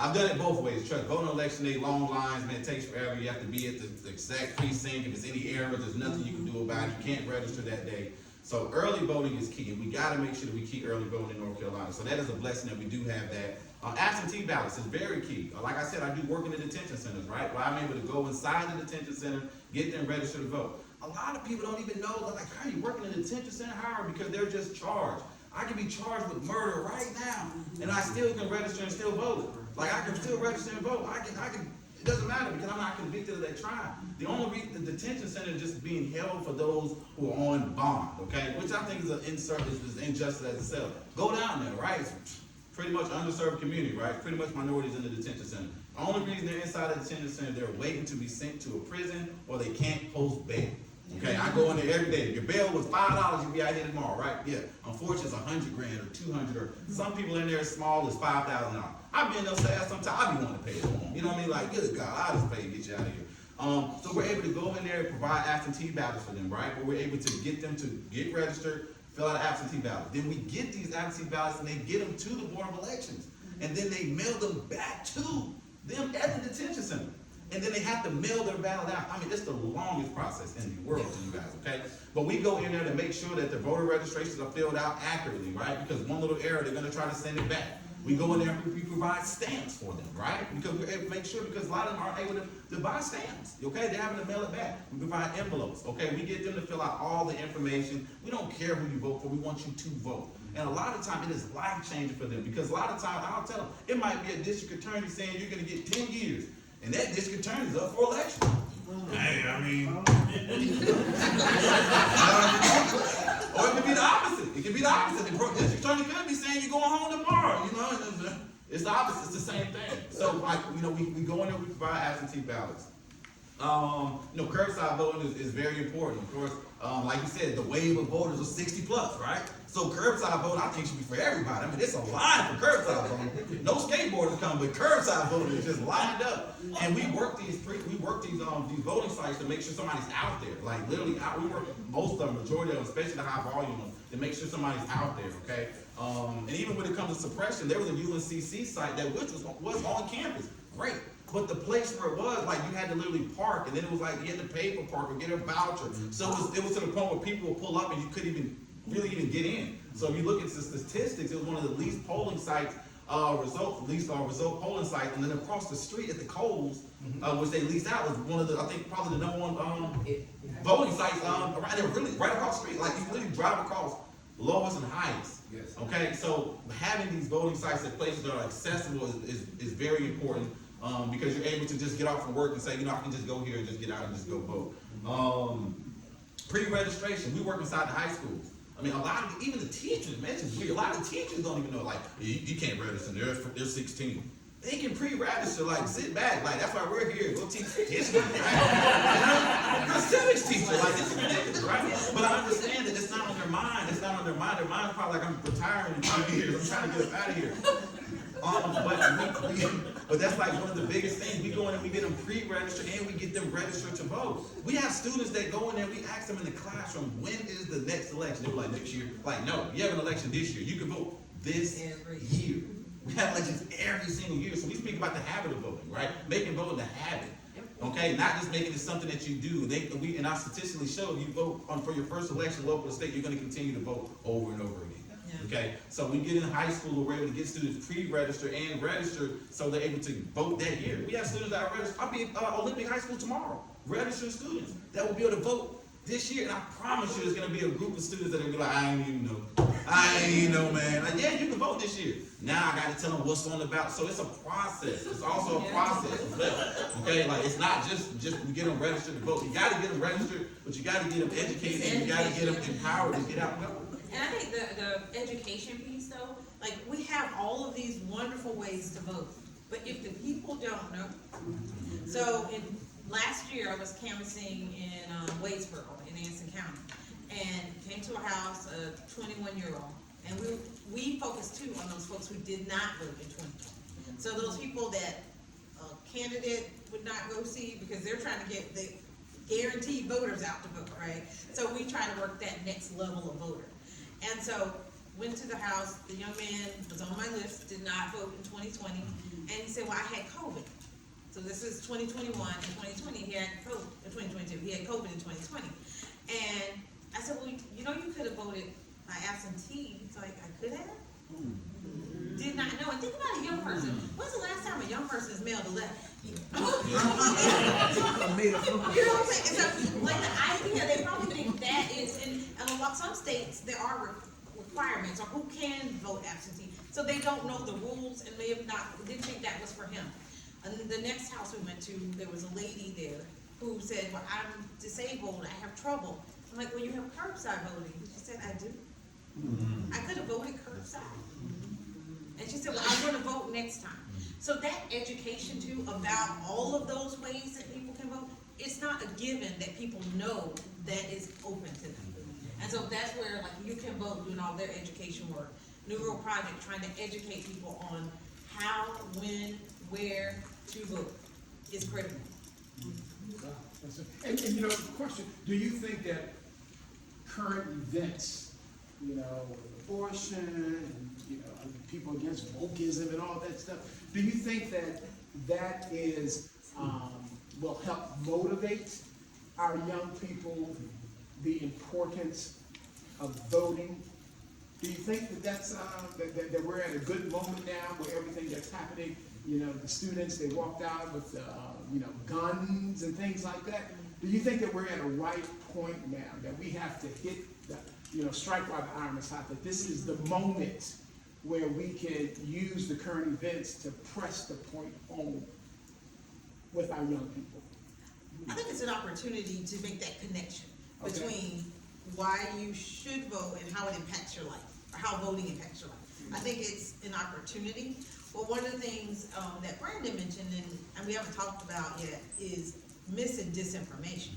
I've done it both ways. Trust, voting on election day, long lines, man, it takes forever. You have to be at the exact precinct. If there's any errors, there's nothing you can do about it. You can't register that day. So early voting is key, and we got to make sure that we keep early voting in North Carolina. So that is a blessing that we do have that. Absentee ballots is very key. Like I said, I do work in the detention centers, right? Where I'm able to go inside the detention center, get them registered to vote. A lot of people don't even know, like, how are you working in the detention center? How? Because they're just charged. I can be charged with murder right now, and I still can register and still vote. Like, I can still register and vote. I can. It doesn't matter because I'm not convicted of that crime. The only reason the detention center is just being held for those who are on bond, okay? Which I think is an injustice as itself. Go down there, right? It's pretty much underserved community, right? Pretty much minorities in the detention center. The only reason they're inside the detention center, they're waiting to be sent to a prison or they can't post bail. Okay, I go in there every day. If your bail was $5, you'll be out here tomorrow, right? Yeah. Unfortunately, it's $100,000 or $200,000 or some people in there as small as $5,000. I've been in those sad sometimes. I be wanting to pay it for them. You know what I mean? Like, good God, I just pay to get you out of here. So we're able to go in there and provide absentee ballots for them, right? Where we're able to get them to get registered, fill out an absentee ballot. Then we get these absentee ballots and they get them to the Board of Elections. And then they mail them back to them at the detention center. And then they have to mail their ballot out. It's the longest process in the world to you guys, okay? But we go in there to make sure that the voter registrations are filled out accurately, right? Because one little error, they're gonna try to send it back. We go in there and we provide stamps for them, right? Because we make sure, because a lot of them aren't able to buy stamps, okay? They're having to mail it back. We provide envelopes, okay? We get them to fill out all the information. We don't care who you vote for, we want you to vote. And a lot of time it is life-changing for them, because a lot of times, I'll tell them, it might be a district attorney saying you're gonna get 10 years, and that district attorney's up for election. Hey, I mean, or it could be the opposite. It could be the opposite. The district attorney could be saying you're going home tomorrow. You know, it's the opposite. It's the same thing. So, like, you know, we go in there, we provide absentee ballots. You know, curbside voting is very important. Of course, like you said, the wave of voters was 60 plus, right? So curbside voting, I think, should be for everybody. I mean, it's a line for curbside voting. No skateboarders come, but curbside voting is just lined up. And we work these voting sites to make sure somebody's out there. Like literally out. We work most of them, majority of them, especially the high volume ones, to make sure somebody's out there. Okay. And even when it comes to suppression, there was a UNCC site that was on campus. Great. But the place where it was, like, you had to literally park, and then it was like you had to pay for park or get a voucher. So it was to the point where people would pull up and you couldn't even get in. So if you look at the statistics, it was one of the least polling sites, result polling sites, and then across the street at the Coles, which they leased out, was one of the, I think, probably the number one voting sites. They were really right across the street. Like, you can literally drive across lowest and highest. Yes. Okay, so having these voting sites at places that are accessible is very important. Because you're able to just get off from work and say, you know, I can just go here and just get out and just go vote. Pre-registration, we work inside the high schools. I mean, a lot of, even the teachers, man, it's just weird. A lot of teachers don't even know, like, you can't register, they're 16. They can pre-register, like, sit back, like, that's why we're here, go teach history, right? You know? You're a civics teacher, like, this is ridiculous, right? But I understand that it's not on their mind, their mind's probably like, I'm retiring in 5 years, I'm trying to get up out of here. But that's like one of the biggest things. We go in and we get them pre-registered and we get them registered to vote. We have students that go in there, we ask them in the classroom, when is the next election? They're like, next year. Like, no, you have an election this year. You can vote this year. We have elections every single year. So we speak about the habit of voting, right? Making voting a habit. Okay, not just making it something that you do. And I statistically show if you vote for your first election, local or state, you're going to continue to vote over and over again. Okay, so we get in high school, we're able to get students pre-registered and registered so they're able to vote that year. We have students that are registered. I'll be at Olympic High School tomorrow, registered students that will be able to vote this year. And I promise you there's going to be a group of students that are going to be like, I ain't even know, man. Like, yeah, you can vote this year. Now I got to tell them what's on the ballot. So it's a process. It's also a process as well. Okay, like it's not just we get them registered to vote. You got to get them registered, but you got to get them educated and you got to get them empowered to get out and vote. And I think the education piece though, like we have all of these wonderful ways to vote, but if the people don't know. So last year I was canvassing in Wadesboro in Anson County and came to a house, a 21-year-old, and we focused too on those folks who did not vote in 2020. So those people that a candidate would not go see because they're trying to get the guaranteed voters out to vote, right? So we try to work that next level of voter. And so, went to the house, the young man was on my list, did not vote in 2020, and he said, well, I had COVID. So this is 2021, and 2020, he had COVID, 2022, he had COVID in 2020. And I said, well, you know, you could have voted by absentee. He's like, I could have? Did not know. And think about a young person. When's the last time a young person has mailed a letter? You know what I'm saying? And so, like the idea, they probably think that is, and some states, there are requirements on who can vote absentee. So they don't know the rules and may have didn't think that was for him. And the next house we went to, there was a lady there who said, well, I'm disabled, I have trouble. I'm like, well, you have curbside voting. She said, I do. I could have voted curbside. And she said, well, I'm gonna vote next time. So that education too about all of those ways that people can vote, it's not a given that people know that is open to them. And so that's where like You Can Vote doing all their education work. New World Project trying to educate people on how, when, where to vote is critical. And you know, the question, do you think that current events, you know, abortion, and, you know, people against wokeism and all that stuff, do you think that that is, will help motivate our young people the importance of voting Do you think that that's, that we're at a good moment now where everything that's happening, you know, the students, they walked out with, you know, guns and things like that? Do you think that we're at a right point now, that we have to hit the, you know, strike while the iron is hot, that this is the moment where we can use the current events to press the point home with our young people? I think it's an opportunity to make that connection Okay. between why you should vote and how it impacts your life, or how voting impacts your life. I think it's an opportunity. Well, one of the things that Brandon mentioned, and we haven't talked about yet, is mis and disinformation.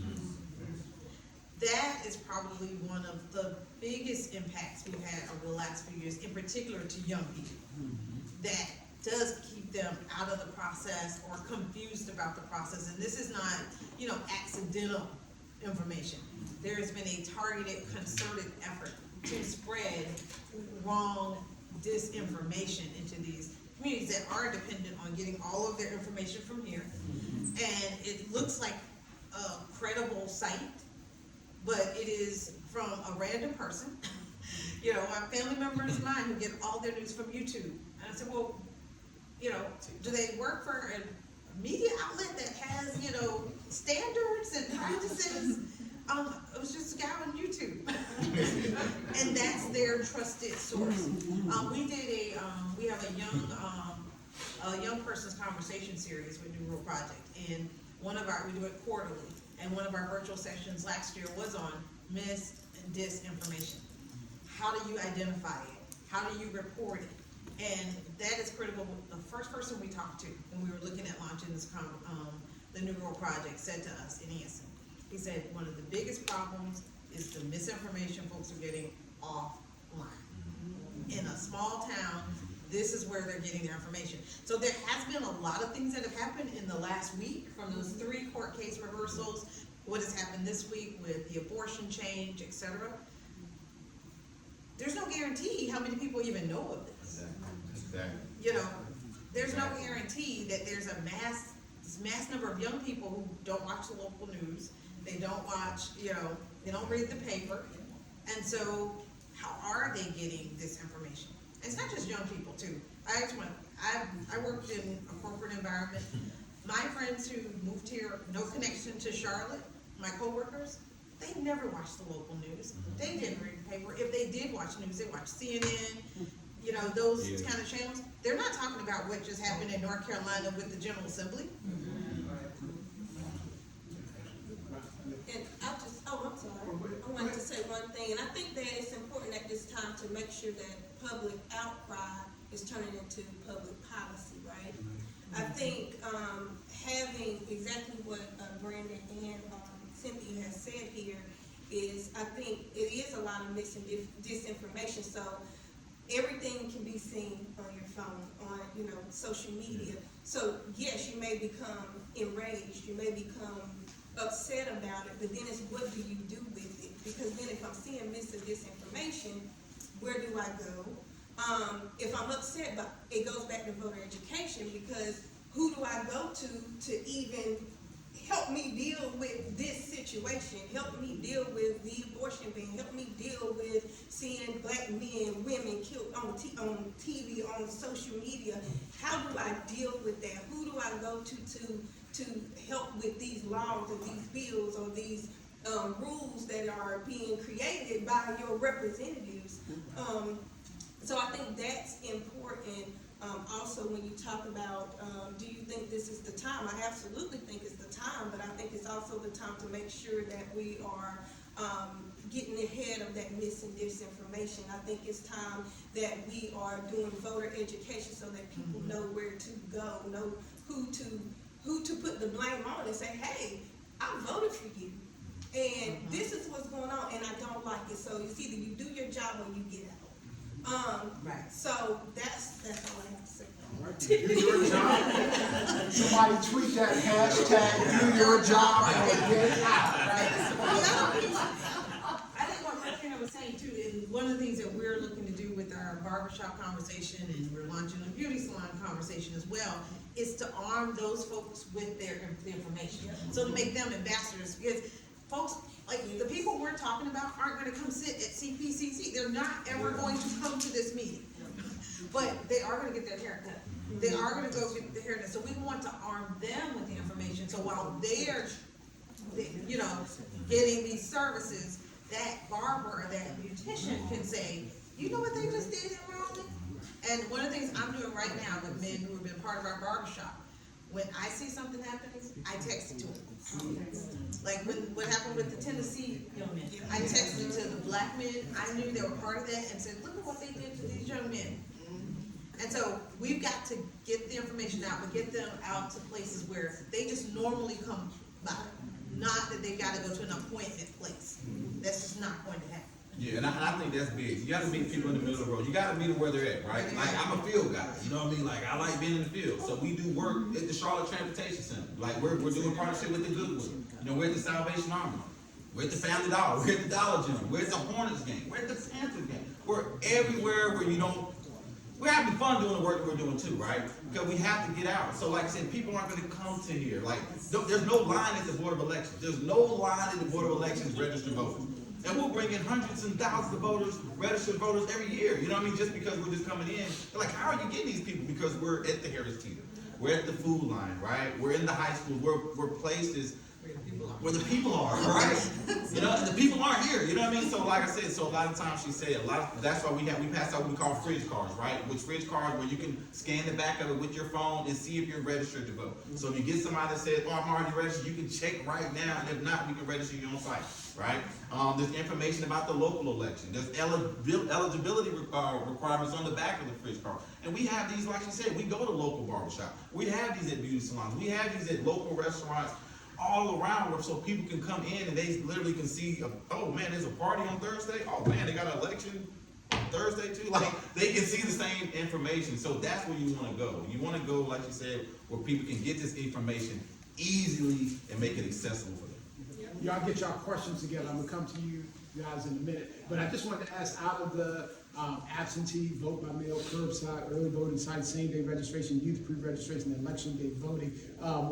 That is probably one of the biggest impacts we've had over the last few years, in particular to young people. That does keep them out of the process or confused about the process. And this is not, you know, accidental information. There has been a targeted, concerted effort to spread wrong disinformation into these communities that are dependent on getting all of their information from here. And it looks like a credible site, but it is from a random person. You know, I have family members of mine who get all their news from YouTube. And I said, well, you know, do they work for a media outlet that has, you know, standards and practices? It was just a guy on YouTube. And that's their trusted source. We have a young person's conversation series with New World Project. And we do it quarterly. And one of our virtual sessions last year was on mis and disinformation. How do you identify it? How do you report it? And that is critical. The first person we talked to when we were looking at launching this, the New World Project, said to us in Anson, he said, one of the biggest problems is the misinformation folks are getting offline. In a small town, this is where they're getting their information. So there has been a lot of things that have happened in the last week, from those 3 court case reversals, what has happened this week with the abortion change, etc. There's no guarantee how many people even know of this. Exactly. You know, there's no guarantee that there's a mass number of young people who don't watch the local news. They don't watch, you know, they don't read the paper. And so how are they getting this information? And it's not just young people too. I worked in a corporate environment. My friends who moved here, no connection to Charlotte, my coworkers, they never watched the local news. They didn't read the paper. If they did watch news, they watched CNN, you know, those kind of channels. They're not talking about what just happened in North Carolina with the General Assembly. And I'm sorry, I wanted to say one thing, and I think that it's important at this time to make sure that public outcry is turning into public policy, right? I think having exactly what Brandon and Cynthia has said here is, I think it is a lot of mis and disinformation. So everything can be seen on your phone, on, you know, social media. So yes, you may become enraged, you may become upset about it, but then it's what do you do with it? Because then if I'm seeing mis and disinformation, where do I go? If I'm upset, but it goes back to voter education, because who do I go to even help me deal with this situation, help me deal with the abortion ban, help me deal with seeing black men, women killed on TV, on social media? How do I deal with that? Who do I go to help with these laws or these bills or these rules that are being created by your representatives? So I think that's important. Also, when you talk about, do you think this is the time? I absolutely think it's the time, but I think it's also the time to make sure that we are getting ahead of that mis and disinformation. I think it's time that we are doing voter education so that people know where to go, know who to put the blame on and say, hey, I voted for you, and this is what's going on, and I don't like it. So it's either you do your job or you get out. Right. So that's all I have to say. All right, do your job. Somebody tweet that hashtag, do your job, and get out. I think what Martina was saying too, is one of the things that we're looking to do with our barbershop conversation, and we're launching a beauty salon conversation as well, is to arm those folks with their information. So to make them ambassadors, because folks, like, the people we're talking about aren't gonna come sit at CPCC, they're not ever going to come to this meeting. But they are gonna get their haircut, they are gonna go get their haircut, so we want to arm them with the information, so while they're, you know, getting these services, that barber or that beautician can say, you know what they just did in Raleigh? And one of the things I'm doing right now with men who have been part of our barbershop, when I see something happening, I text it to them. Like what happened with the Tennessee young men, I texted to the black men, I knew they were part of that, and said, look at what they did to these young men. And so we've got to get the information out, but get them out to places where they just normally come by. Not that they've got to go to an appointment place. That's just not going to happen. Yeah, and I think that's big. You gotta meet people in the middle of the road. You gotta meet them where they're at, right? Like, I'm a field guy, you know what I mean? Like, I like being in the field. So we do work at the Charlotte Transportation Center. Like, we're doing partnership with the Goodwood. You know, we're at the Salvation Army. We're at the Family Dollar. We're at the Dollar General. We're at the Hornets game. We're at the Panthers game. We're everywhere where you don't. We're having fun doing the work that we're doing too, right? Because we have to get out. So like I said, people aren't gonna come to here. Like, there's no line at the Board of Elections. There's no line at the Board of Elections registered voters. And we'll bring in hundreds and thousands of voters, registered voters every year. You know what I mean? Just because we're just coming in. They're like, how are you getting these people? Because we're at the Harris Teeter. We're at the food line, right? We're in the high schools. We're places where the people are, right? You know, and the people aren't here, you know what I mean? So like I said, so a lot of times she said, that's why we pass out what we call fridge cards, right? Which fridge cards where you can scan the back of it with your phone and see if you're registered to vote. So if you get somebody that says, oh, I'm already registered, you can check right now, and if not, we can register you on site, right? There's information about the local election. There's eligibility requirements on the back of the fridge card. And we have these, like she said, we go to local barbershop. We have these at beauty salons. We have these at local restaurants all around where so people can come in and they literally can see, oh man, there's a party on Thursday. Oh man, they got an election on Thursday too. Like, they can see the same information. So that's where you want to go. You want to go, like you said, where people can get this information easily and make it accessible for them. Y'all get y'all questions together. I'm gonna come to you guys in a minute. But I just wanted to ask, out of the absentee, vote by mail, curbside, early voting site, same-day registration, youth pre-registration, and election day voting,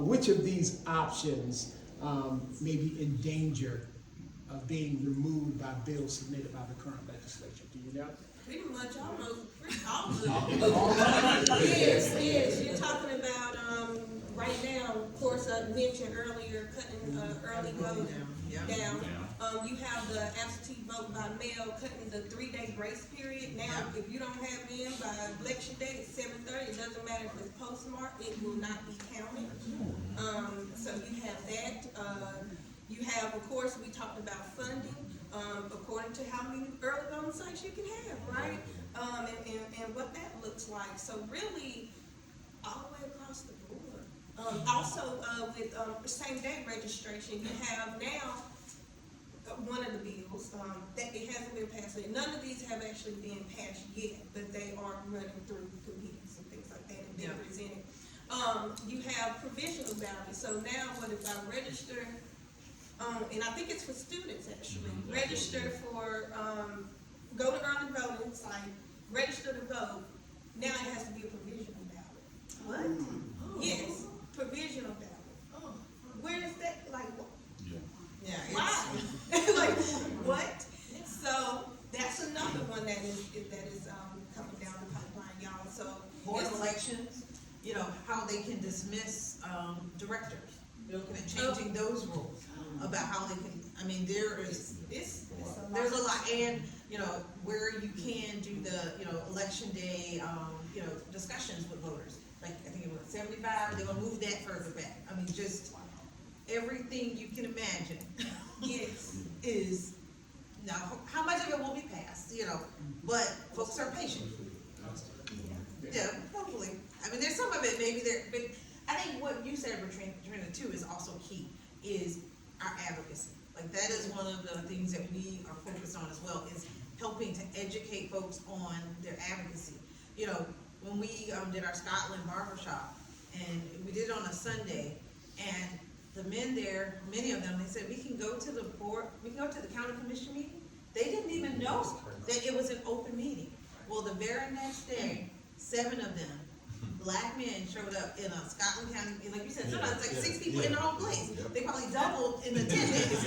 which of these options may be in danger of being removed by bills submitted by the current legislature? Do you know? Pretty much all of them. Yes, you're talking about, right now, of course, I mentioned earlier, cutting early voting down. You have the absentee vote by mail, cutting the 3-day grace period. Now, if you don't have it in by election day at 7:30, it doesn't matter if it's postmarked, it will not be counted. So you have that. You have, of course, we talked about funding, according to how many early voting sites you can have, right? And what that looks like. So really, all the way across the board. Also, with same-day registration, you have now one of the bills that it hasn't been passed. None of these have actually been passed yet, but they are running through committees and things like that and being presented. You have provisional ballots. So now, what if I register? And I think it's for students actually. Register for go to early voting site, register to vote. Now it has to be a provisional ballot. What? Yes, provisional ballot. Where is that? Like what? Yeah. Why? Like what? So that's another one that is coming down the pipeline, y'all. So Board of Elections, you know, how they can dismiss directors. Looking at changing those rules about how they can, I mean, there's a lot, and, you know, where you can do the, you know, election day, you know, discussions with voters. Like, I think it was 75, they're gonna move that further back. I mean, just everything you can imagine. yes. Is, now, how much of it will be passed, you know, but folks are patient. Yeah, hopefully. I mean, there's some of it maybe there, but I think what you said, Trina, too, is also key, is our advocacy. Like, that is one of the things that we are focused on as well, is helping to educate folks on their advocacy. You know, when we did our Scotland barbershop, and we did it on a Sunday, and the men there, many of them, they said, we can go to the board, we can go to the county commission meeting. They didn't even know that it was an open meeting. Well, the very next day, 7 of them black men showed up in a Scotland County, like you said, sometimes like 6 people in the whole place. They probably doubled in attendance.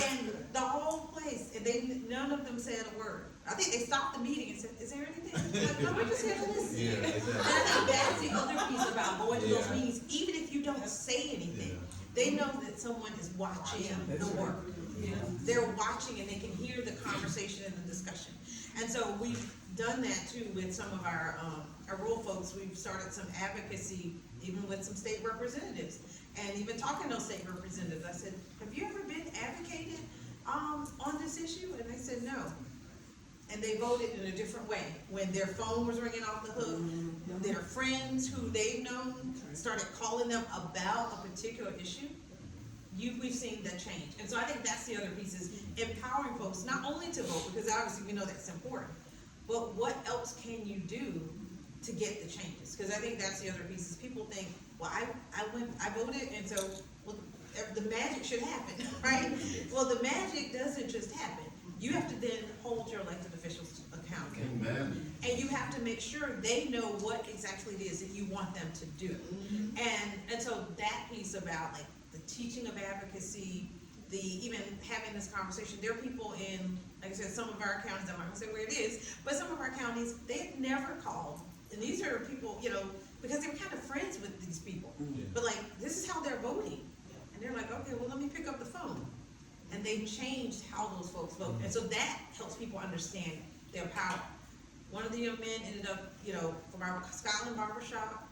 And the whole place, and none of them said a word. I think they stopped the meeting and said, "Is there anything?" Like, no, we're just here to listen. Yeah, exactly. And I think that's the other piece about going to those Yeah. meetings, even if you don't say anything, they know that someone is watching the work. They're watching and they can hear the conversation and the discussion. And so we've done that too with some of our rural folks. We've started some advocacy, even with some state representatives. And even talking to those state representatives, I said, "Have you ever been advocated on this issue?" And they said, "No." And they voted in a different way. When their phone was ringing off the hook, their friends who they've known started calling them about a particular issue, we've seen that change. And so I think that's the other piece, is empowering folks not only to vote, because obviously we know that's important, but what else can you do to get the changes? Because I think that's the other piece, is people think, well, I voted, and so, well, the magic should happen, right? Well, the magic doesn't just happen. You have to then hold your elected officials accountable. Amen. And you have to make sure they know what exactly it is that you want them to do. And so that piece about like the teaching of advocacy, even having this conversation, there are people in, like I said, some of our counties, I'm not gonna say where it is, but some of our counties, they've never called. And these are people, because they were kind of friends with these people. But like, this is how they're voting. And they're like, okay, well, let me pick up the phone. And they've changed how those folks vote. And so that helps people understand their power. One of the young men ended up, from our Scotland barbershop,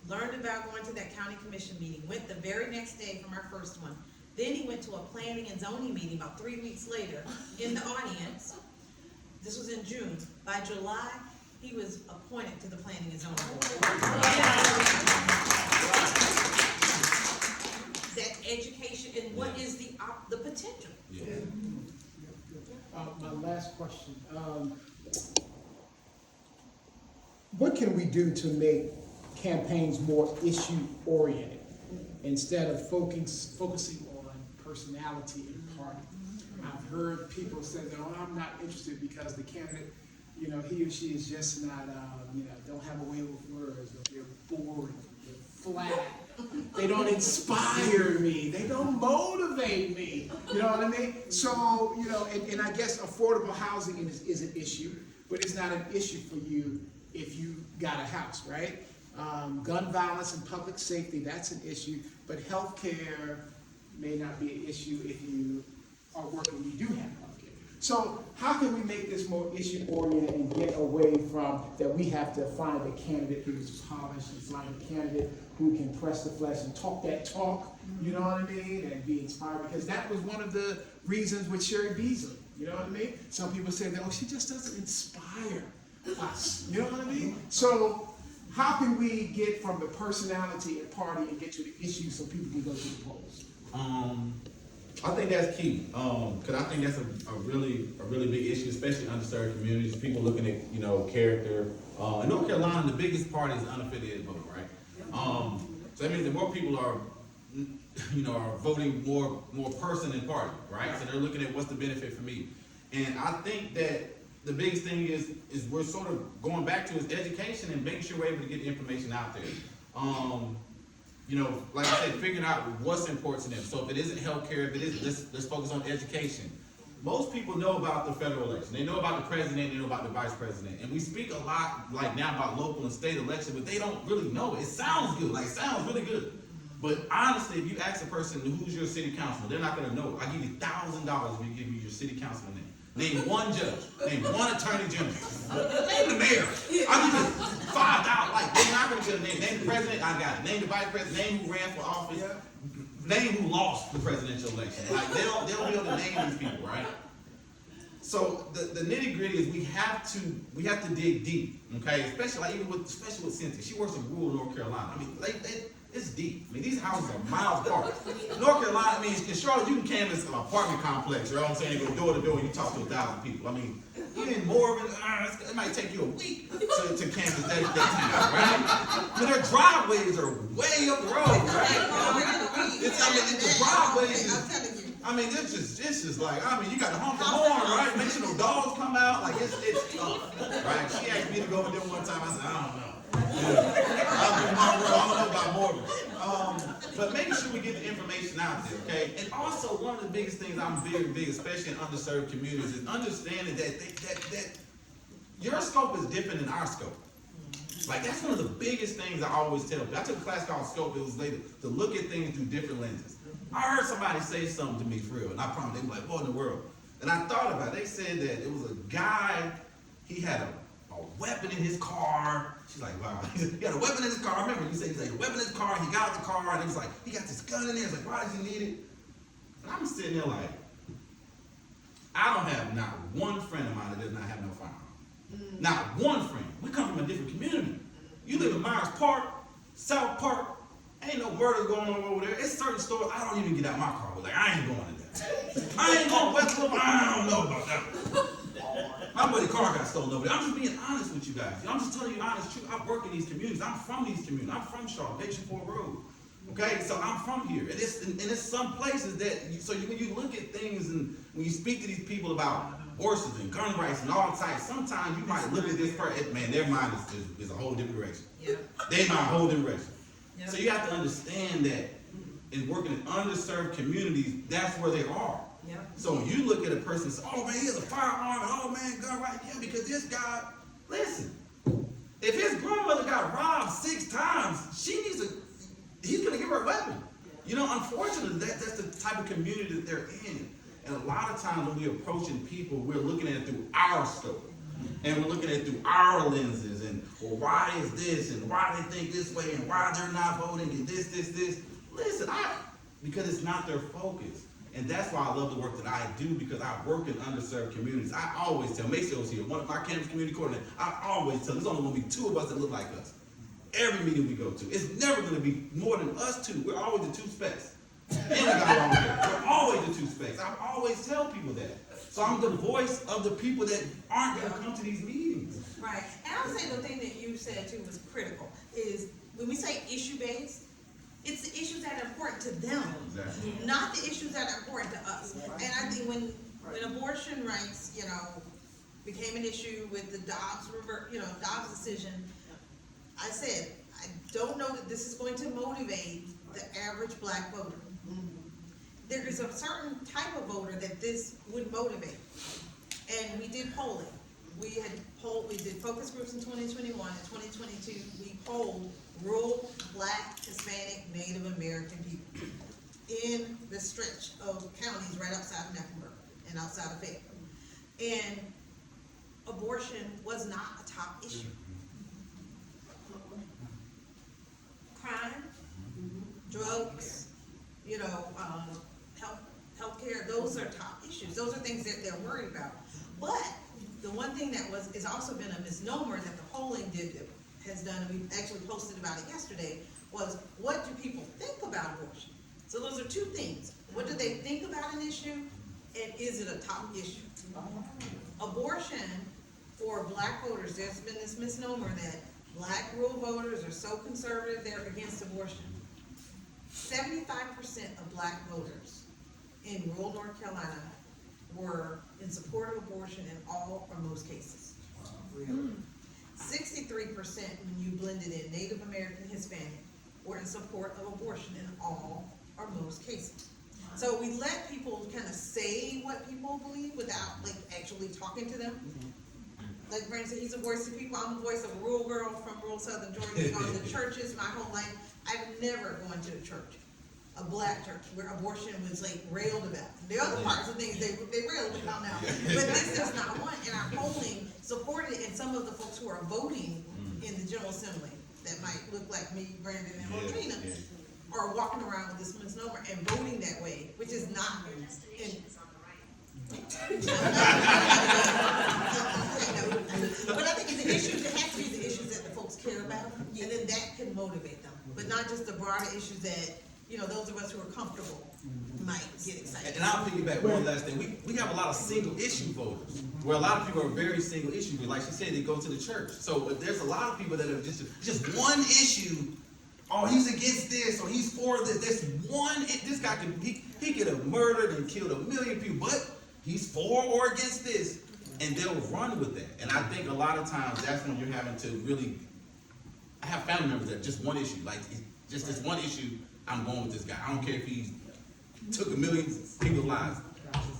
learned about going to that county commission meeting, went the very next day from our first one. Then he went to a planning and zoning meeting about 3 weeks later in the audience. This was in June. By July, he was appointed to the planning and zoning board. That education and what is the potential. My last question. What can we do to make campaigns more issue-oriented instead of focusing on personality and party? I've heard people say that, "Oh, I'm not interested because the candidate, he or she is just not, don't have a way with words, or they're boring, they're flat. They don't inspire me. They don't motivate me." You know what I mean? So, and I guess affordable housing is an issue, but it's not an issue for you if you got a house, right? Gun violence and public safety, that's an issue, but healthcare may not be an issue if you are working, you do have healthcare. So how can we make this more issue-oriented and get away from that we have to find a candidate who's polished and find a candidate who can press the flesh and talk that talk, you know what I mean, and be inspired? Because that was one of the reasons with Sherry Beasley, you know what I mean? Some people say that, she just doesn't inspire us, you know what I mean? So how can we get from the personality and party and get to the issue so people can go to the polls? I think that's key, because I think that's a really big issue, especially in underserved communities. People looking at character. In North Carolina, the biggest party is unaffiliated voting, right? So that means that more people are voting more person than party, right? So they're looking at what's the benefit for me, and I think that the biggest thing is we're sort of going back to is education and making sure we're able to get the information out there. Like I said, figuring out what's important to them. So if it isn't healthcare, if it is, let's focus on education. Most people know about the federal election. They know about the president, they know about the vice president. And we speak a lot like now about local and state elections, but they don't really know. It sounds good, it sounds really good. But honestly, if you ask a person who's your city councilman, they're not gonna know. I give you $1,000 if you give me your city councilman name. Name one judge, name one attorney general, name the mayor. I'll give you $5. They're not gonna get a name. Name the president, I got it. Name the vice president, name who ran for office, name who lost the presidential election. They don't be able to name these people, right? So the nitty gritty is we have to dig deep, okay? Especially with Cynthia. She works in rural North Carolina. I mean, it's deep. I mean, these houses are miles apart. North Carolina, in Charlotte, you can canvass an apartment complex, you know what I'm saying? You go door to door and you talk to 1,000 people. I mean, even more of it, it might take you a week to canvass that town, right? But their driveways are way up the road, right? The driveways I mean, it's just like, I mean, you got to honk the horn, right? Make sure no dogs come out. Like, it's tough, right? She asked me to go over there one time. I said, I don't know. I don't know about Morgan. But making sure we get the information out there, okay? And also, one of the biggest things I'm very big, especially in underserved communities, is understanding that your scope is different than our scope. Like, that's one of the biggest things I always tell people. I took a class called Scope. It was later to look at things through different lenses. I heard somebody say something to me for real, and I promise they were like, what in the world? And I thought about it. They said that it was a guy, he had a weapon in his car. She's like, wow. He had a weapon in his car. I remember you said he had a weapon in his car. He got out the car, and he was like, he got this gun in there. It's like, why does he need it? And I'm sitting there like, I don't have not one friend of mine that does not have no firearm. Not one friend. We come from a different community. You live in Myers Park, South Park. Ain't no murder going on over there. It's certain stores I don't even get out my car. Like, I ain't going to that. I ain't going to Westwood. I don't know about that. My buddy's car got stolen over there. I'm just being honest with you guys. I'm just telling you honest truth. I work in these communities. I'm from these communities. I'm from Charlotte, Nation 4 Road. Okay, so I'm from here. And it's some places that, when you look at things and when you speak to these people about abortions and gun rights and all types, sometimes you might look at this person, man, their mind is a whole different direction. Yeah. Their mind a whole different direction. Yep. So you have to understand that in working in underserved communities, that's where they are. Yep. So when you look at a person and say, oh man, he has a firearm, and oh man, gun right, yeah, because this guy, listen, if his grandmother got robbed 6 times, he's gonna give her a weapon. You know, unfortunately, that's the type of community that they're in. And a lot of times when we're approaching people, we're looking at it through our scope. And we're looking at it through our lenses, and well, why is this, and why they think this way, and why they're not voting, and this. Listen, because it's not their focus. And that's why I love the work that I do, because I work in underserved communities. I always tell, Macio's here, one of my campus community coordinators, I always tell, there's only going to be 2 of us that look like us. Every meeting we go to. It's never going to be more than us 2. We're always the 2 specs. And we got our own hair. We're always the 2 specs. I always tell people that. So I'm the voice of the people that aren't going to come to these meetings. Right, and I would say the thing that you said too was critical, is when we say issue-based, it's the issues that are important to them, Exactly. not the issues that are important to us. And I think when abortion rights, became an issue with the Dobbs decision, I said, I don't know that this is going to motivate the average black voter. There is a certain type of voter that this would motivate. And we did polling. We did focus groups in 2021. In 2022, we polled rural, black, Hispanic, Native American people in the stretch of counties right outside of Mecklenburg and outside of Fayetteville. And abortion was not a top issue. Crime, drugs, healthcare, those are top issues. Those are things that they're worried about. But the one thing that is also been a misnomer that the polling has done, and we actually posted about it yesterday, was what do people think about abortion? So those are 2 things. What do they think about an issue, and is it a top issue? Abortion, for black voters, there's been this misnomer that black rural voters are so conservative they're against abortion. 75% of black voters in rural North Carolina were in support of abortion in all or most cases. 63% when you blended in Native American, Hispanic, were in support of abortion in all or most cases. So we let people kind of say what people believe without actually talking to them. Like Brandon said, he's a voice of people. I'm a voice of a rural girl from rural southern Georgia, gone to churches my whole life. I've never gone to a church, a black church, where abortion was railed about. The other parts of things they railed about now, but this is not one. And our polling supported it, and some of the folks who are voting in the General Assembly that might look like me, Brandon, and Rodrina, are walking around with this misnomer and voting that way, which is not. But I think the issues, it has to be the issues that the folks care about, and then that can motivate them, but not just the broader issues that, those of us who are comfortable might get excited. And I'll piggyback one last thing. We have a lot of single issue voters, where a lot of people are very single issue. Like she said, they go to the church. So there's a lot of people that are just one issue oh, he's against this, or he's for this. This guy he could have murdered and killed 1 million people, but he's for or against this. And they'll run with that. And I think a lot of times that's when you're having to really, I have family members that just one issue, like just this one issue, I'm going with this guy. I don't care if he took 1 million people's lives.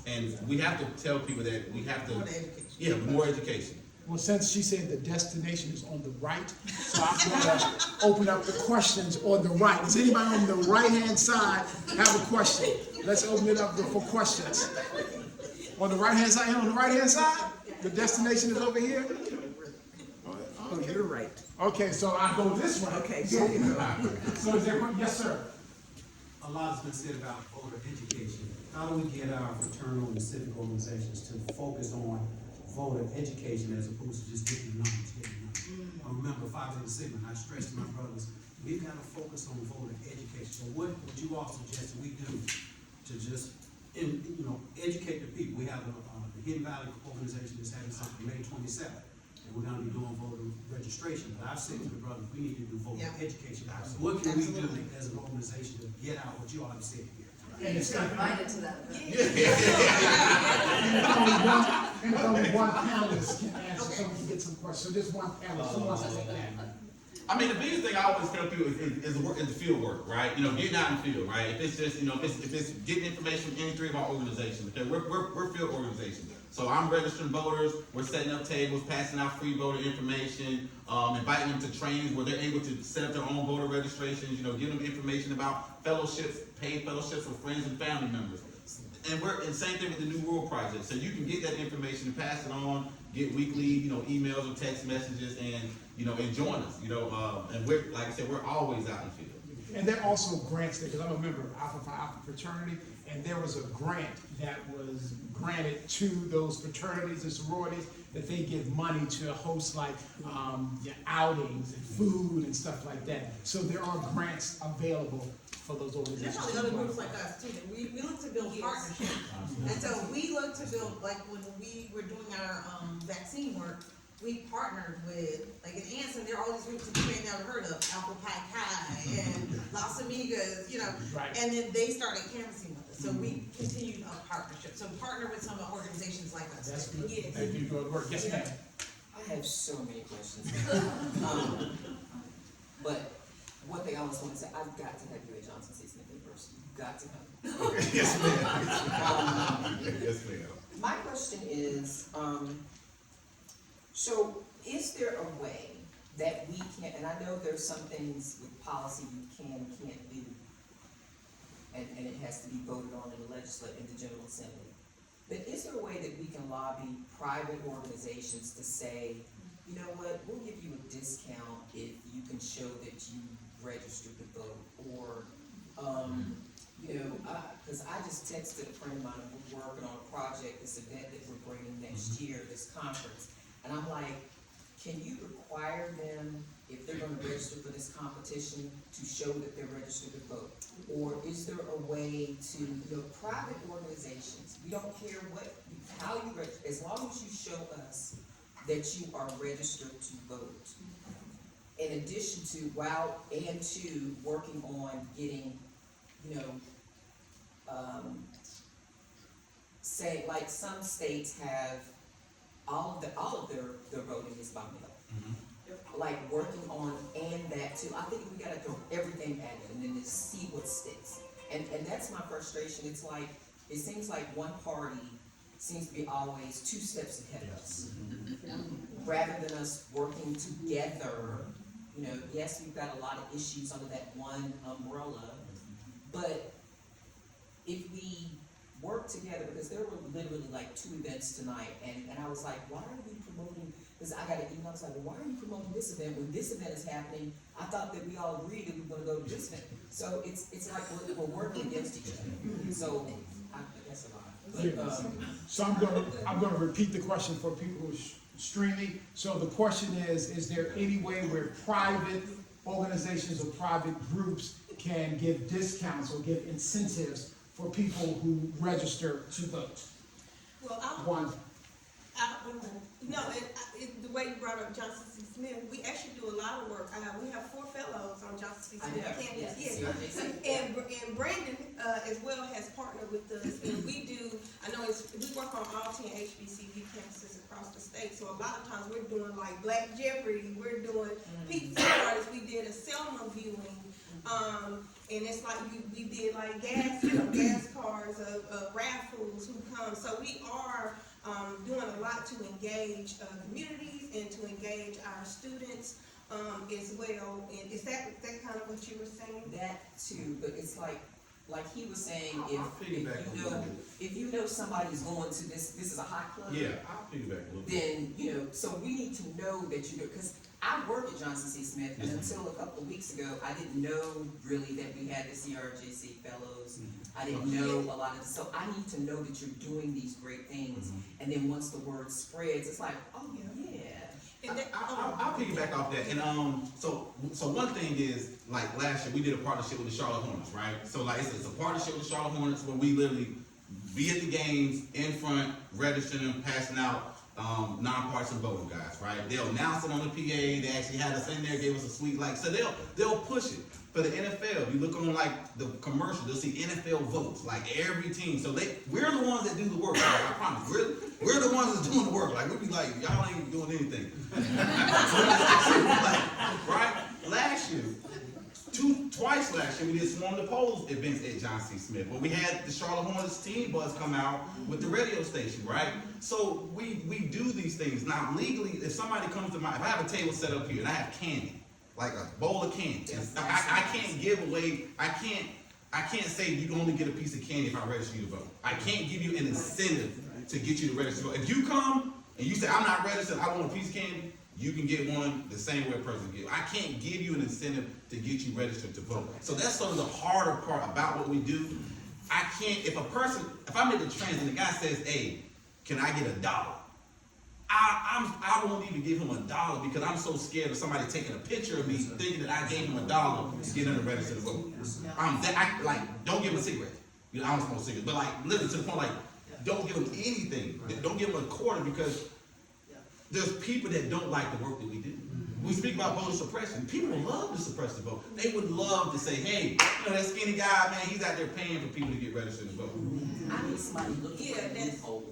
And we have to tell people that we have to, More education. yeah, more education. Well, since she said the destination is on the right, so I'm gonna open up the questions on the right. Does anybody on the right-hand side have a question? Let's open it up for questions. On the right-hand side, and on the right-hand side, the destination is over here? Oh, you're right. Okay, so I go this way. Okay, so you know. So is there, yes, sir. A lot has been said about voter education. How do we get our fraternal and civic organizations to focus on voter education as opposed to just getting numbers, I remember Phi Beta Sigma, and I stressed to my brothers, we've got to focus on voter education. So what would you all suggest we do to just, educate the people? We have the Hidden Valley organization that's having something May 27th, and we're going to be doing voter registration. But I've said to the brothers, we need to do voter education. What can we do as an organization to get out what you all have said here? And it's You're invited to that. and only one panelist can answer, so we can get some questions. So just one panelist, who wants to take that? I mean, the biggest thing I always tell people is the field work, right? Getting out in the field, right? If it's just, if it's getting information from any three of our organizations, okay, we're field organizations. So I'm registering voters, we're setting up tables, passing out free voter information, inviting them to trainings where they're able to set up their own voter registrations, give them information about fellowships, paid fellowships with friends and family members. And same thing with the New World Project. So you can get that information and pass it on, get weekly, emails or text messages, and join us. And we're, like I said, we're always out in the field. And there are also grants there, because I'm a member of Alpha Phi Alpha fraternity, and there was a grant that was granted to those fraternities and sororities that they give money to host outings and food and stuff like that. So there are grants available for those There's organizations. probably other groups like us too, that we look to build partnerships. And so we look to build, like when we were doing our vaccine work, we partnered with, like in Anson, there are all these groups that you may never heard of, Alpha Pi Chi and Las Amigas, Right. and then they started canvassing with us. So we continued a partnership. So partner with some organizations like us. That's good. Yes. Thank you for the work. Yes, ma'am. I have so many questions. But one thing I always want to say, I've got to have you at Johnson C. Smith in person. You've got to come. Yes, ma'am. Yes, ma'am. My question is, so is there a way that we can, and I know there's some things with policy you can and can't do, and it has to be voted on in the General Assembly. But is there a way that we can lobby private organizations to say, you know what, we'll give you a discount if you can show that you registered to vote, or, because I just texted a friend of mine who's working on a project, this event that we're bringing next year, this conference, and I'm like, can you require them, if they're gonna register for this competition, to show that they're registered to vote? Or is there a way to, private organizations, we don't care how you register, as long as you show us that you are registered to vote. In addition to, working on getting, say, like some states have, all of their voting is by mail. Mm-hmm. Like working on that too. I think we gotta throw everything at it and then just see what sticks. And that's my frustration. It's like, it seems like one party seems to be always 2 steps ahead of us. Rather than us working together, yes, we've got a lot of issues under that one umbrella, but if we work together, because there were literally like 2 events tonight, and I was like, why are we promoting, because I got an email, I was like, well, why are you promoting this event when this event is happening? I thought that we all agreed that we were gonna go to this event. So it's like we're working against each other. So, that's a lot. But, So I'm gonna repeat the question for people who are streaming. So the question is there any way where private organizations or private groups can give discounts or give incentives for people who register to vote? Well, One. the way you brought up Johnson C. Smith, we actually do a lot of work. We have 4 fellows on Johnson C. I Smith know, campus. yes, Yes. And Brandon, as well has partnered with us, and we do, we work on all 10 HBCU campuses across the state, so a lot of times we're doing like Black Jeopardy, we're doing pizza parties, we did a Selma viewing, and it's like we did like gas cars of raffles who come, so we are doing a lot to engage communities and to engage our students as well. And is that kind of what you were saying? That too, but it's like he was saying, I'll piggyback on that. if you know somebody's going to this is a hot club. Yeah, I'll piggyback a little bit. Then, so we need to know that because I work at Johnson C. Smith, and until a couple of weeks ago, I didn't know really that we had the CRJC fellows. I didn't know a lot of this, so I need to know that you're doing these great things, and then once the word spreads, it's like, oh yeah. I'll piggyback off that, and so one thing is, like last year, we did a partnership with the Charlotte Hornets, right? So like it's a partnership with the Charlotte Hornets where we literally be at the games, in front, registering them, passing out nonpartisan voting guides, right? They'll announce it on the PA, they actually had us in there, gave us a sweet so they'll push it. For the NFL, if you look on like the commercial, they'll see NFL votes, like every team. So we're the ones that do the work. Like, I promise, we're the ones that's doing the work. Like we be like, y'all ain't doing anything. Right? Last year, twice last year, we did Swarm the Polls events at Johnson C. Smith, where we had the Charlotte Hornets team bus come out with the radio station, right? So we do these things. Now legally, if somebody comes to if I have a table set up here and I have candy, like a bowl of candy. I can't give away, I can't say you can only get a piece of candy if I register you to vote. I can't give you an incentive to get you to register to vote. If you come and you say, I'm not registered, I want a piece of candy, you can get one the same way a person gets. I can't give you an incentive to get you registered to vote. So that's sort of the harder part about what we do. I can't, if I make a trans and the guy says, hey, can I get $1? I won't even give him $1 because I'm so scared of somebody taking a picture of me thinking that I gave him $1 to get him to register to vote. Don't give him a cigarette. I don't smoke cigarettes, but literally to the point, don't give him anything. Don't give him a quarter because there's people that don't like the work that we do. We speak about voter suppression. People love to suppress the vote. They would love to say, hey, that skinny guy, man, he's out there paying for people to get registered to vote. I need somebody looking for a loophole.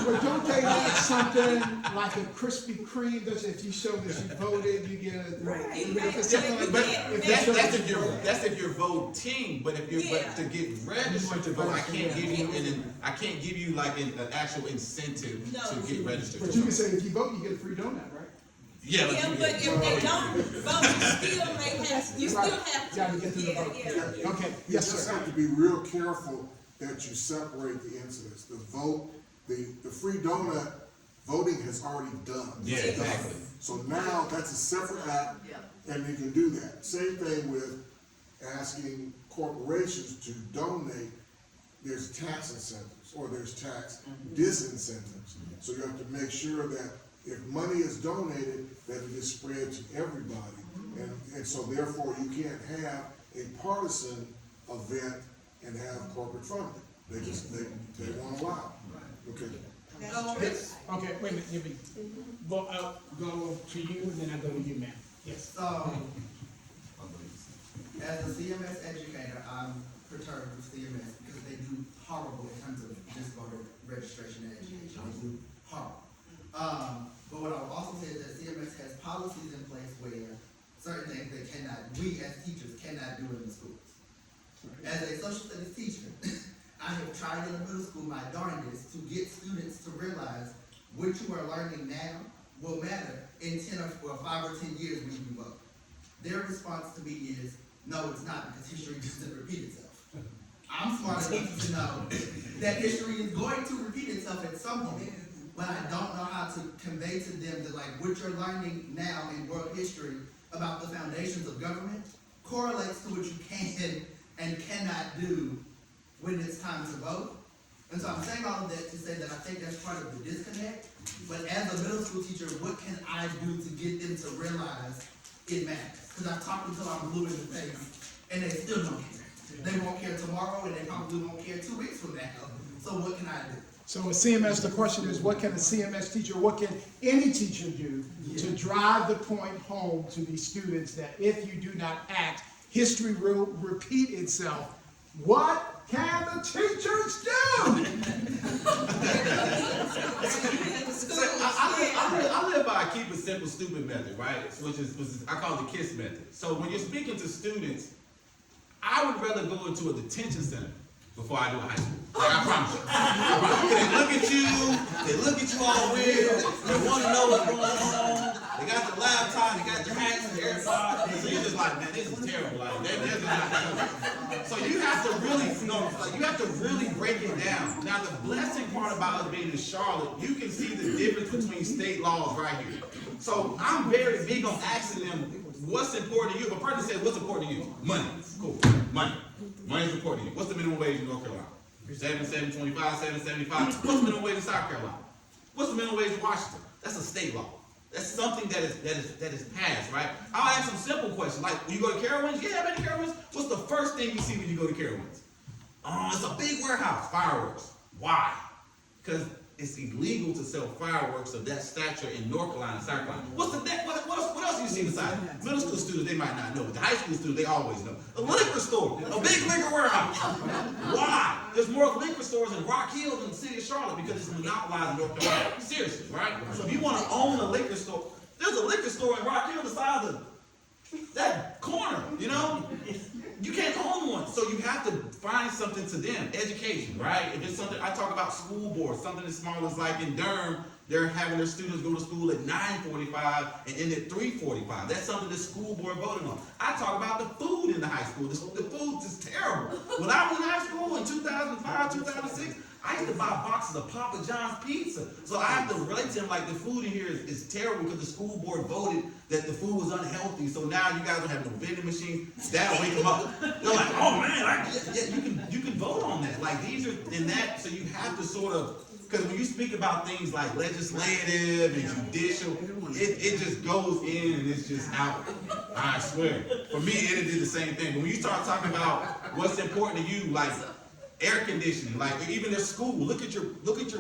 But don't they want something like a Krispy Kreme? If you show that you voted, you get a That's if you're voting, but if you're to get registered to vote, I can't give you like an actual incentive to get registered. But you can say if you vote, you get a free donut, right? Yeah, but if they don't vote, you still have to. Gotta get to the vote. Yeah. Okay, You yes, just sir. have to be real careful that you separate the incidents. The vote, the free donut, voting has already done. Yeah, It's done. exactly. So now that's a separate act, and you can do that. Same thing with asking corporations to donate. There's tax incentives or there's tax disincentives. So you have to make sure that if money is donated, that it is spread to everybody. And so therefore you can't have a partisan event and have corporate funding. They won't allow it. Okay. Yes. Okay, wait a minute, let me go to you, and then I go to you, ma'am. Yes. As a CMS educator, I'm perturbed with CMS because they do horrible in terms of this voter registration and education. They do horrible. But what I would also say is that CMS has policies in place where certain things we as teachers cannot do in the schools. As a social studies teacher, I have tried in the middle school my darndest to get students to realize what you are learning now will matter in 5 or 10 years when you vote. Their response to me is, no, it's not, because history doesn't repeat itself. I'm smart enough to know that history is going to repeat itself at some point, but I don't know how to convey to them that what you're learning now in world history about the foundations of government correlates to what you can and cannot do when it's time to vote. And so I'm saying all of that to say that I think that's part of the disconnect, but as a middle school teacher, what can I do to get them to realize it matters? Because I've talked until I'm blue in the face, and they still don't care. They won't care tomorrow, and they probably won't care 2 weeks from now. So what can I do? So a CMS, the question is, what can a CMS teacher, what can any teacher do to drive the point home to these students that if you do not act, history will repeat itself? What can the teachers do? I live by a keep it simple, stupid method, right? Which is I call it the KISS method. So when you're speaking to students, I would rather go into a detention center before I do a high school. Like, I promise you. They look at you all weird, they want to know what's going on, they got the laptop, they got your hats and AirPods, so you're just like, man, this is terrible, like, they're not. So you have to really, you have to really break it down. Now, the blessing part about us being in Charlotte, you can see the difference between state laws right here. So I'm very big on asking them, what's important to you? If a person says, what's important to you? Money. Cool. Money. Money's important to you. What's the minimum wage in North Carolina? 7.25, 7.75. What's the minimum wage in South Carolina? What's the minimum wage in Washington? That's a state law. That's something that is passed, right? I'll ask some simple questions, like when you go to Carowinds, yeah, I've been to Carowinds. What's the first thing you see when you go to Carowinds? It's a big warehouse, fireworks. Why? Because it's illegal to sell fireworks of that stature in North Carolina and South Carolina. What's the next? What else do you see besides middle school students? They might not know, but the high school students, they always know. A liquor store, a big liquor warehouse. Why? There's more liquor stores in Rock Hill than the city of Charlotte because it's monopolized in North Carolina. Seriously, right? So if you want to own a liquor store, there's a liquor store in Rock Hill the size of that corner, you know? You can't own one, so you have to find something to them. Education, right? If it's something, I talk about school board, something as small as like in Durham, they're having their students go to school at 9:45 and end at 3:45. That's something the school board voted on. I talk about the food in the high school. The food is terrible. When I was in high school in 2005, 2006, I used to buy boxes of Papa John's pizza. So I have to relate to him like the food in here is terrible because the school board voted that the food was unhealthy. So now you guys don't have no vending machines. That'll wake them up. They're like, oh man, you can vote on that. Like these are in that. So you have to sort of, because when you speak about things like legislative and judicial, it just goes in and it's just out. I swear. For me, it did the same thing. But when you start talking about what's important to you, like air conditioning, like even at school, look at your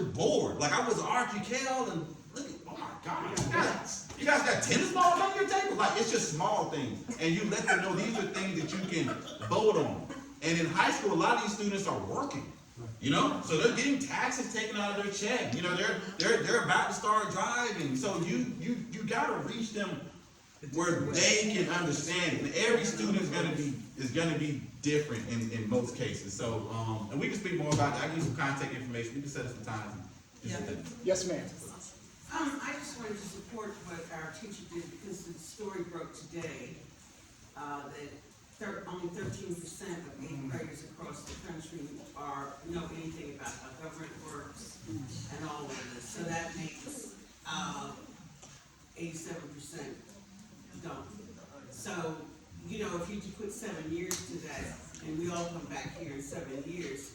board. Like I was RQKL and look at, oh my God, you guys got tennis balls on your table? Like it's just small things. And you let them know these are things that you can vote on. And in high school, a lot of these students are working. You know, so they're getting taxes taken out of their check. You know, they're about to start driving. So you gotta reach them where they can understand it. And every student is gonna be different in most cases. So and we can speak more about that. I can give you some contact information. We can set up some time. Yes, ma'am. I just wanted to support what our teacher did because the story broke today that only 13% of 8th graders across the country know anything about how government works and all of this. So that makes 87% don't. So, you know, if you put 7 years to that and we all come back here in 7 years,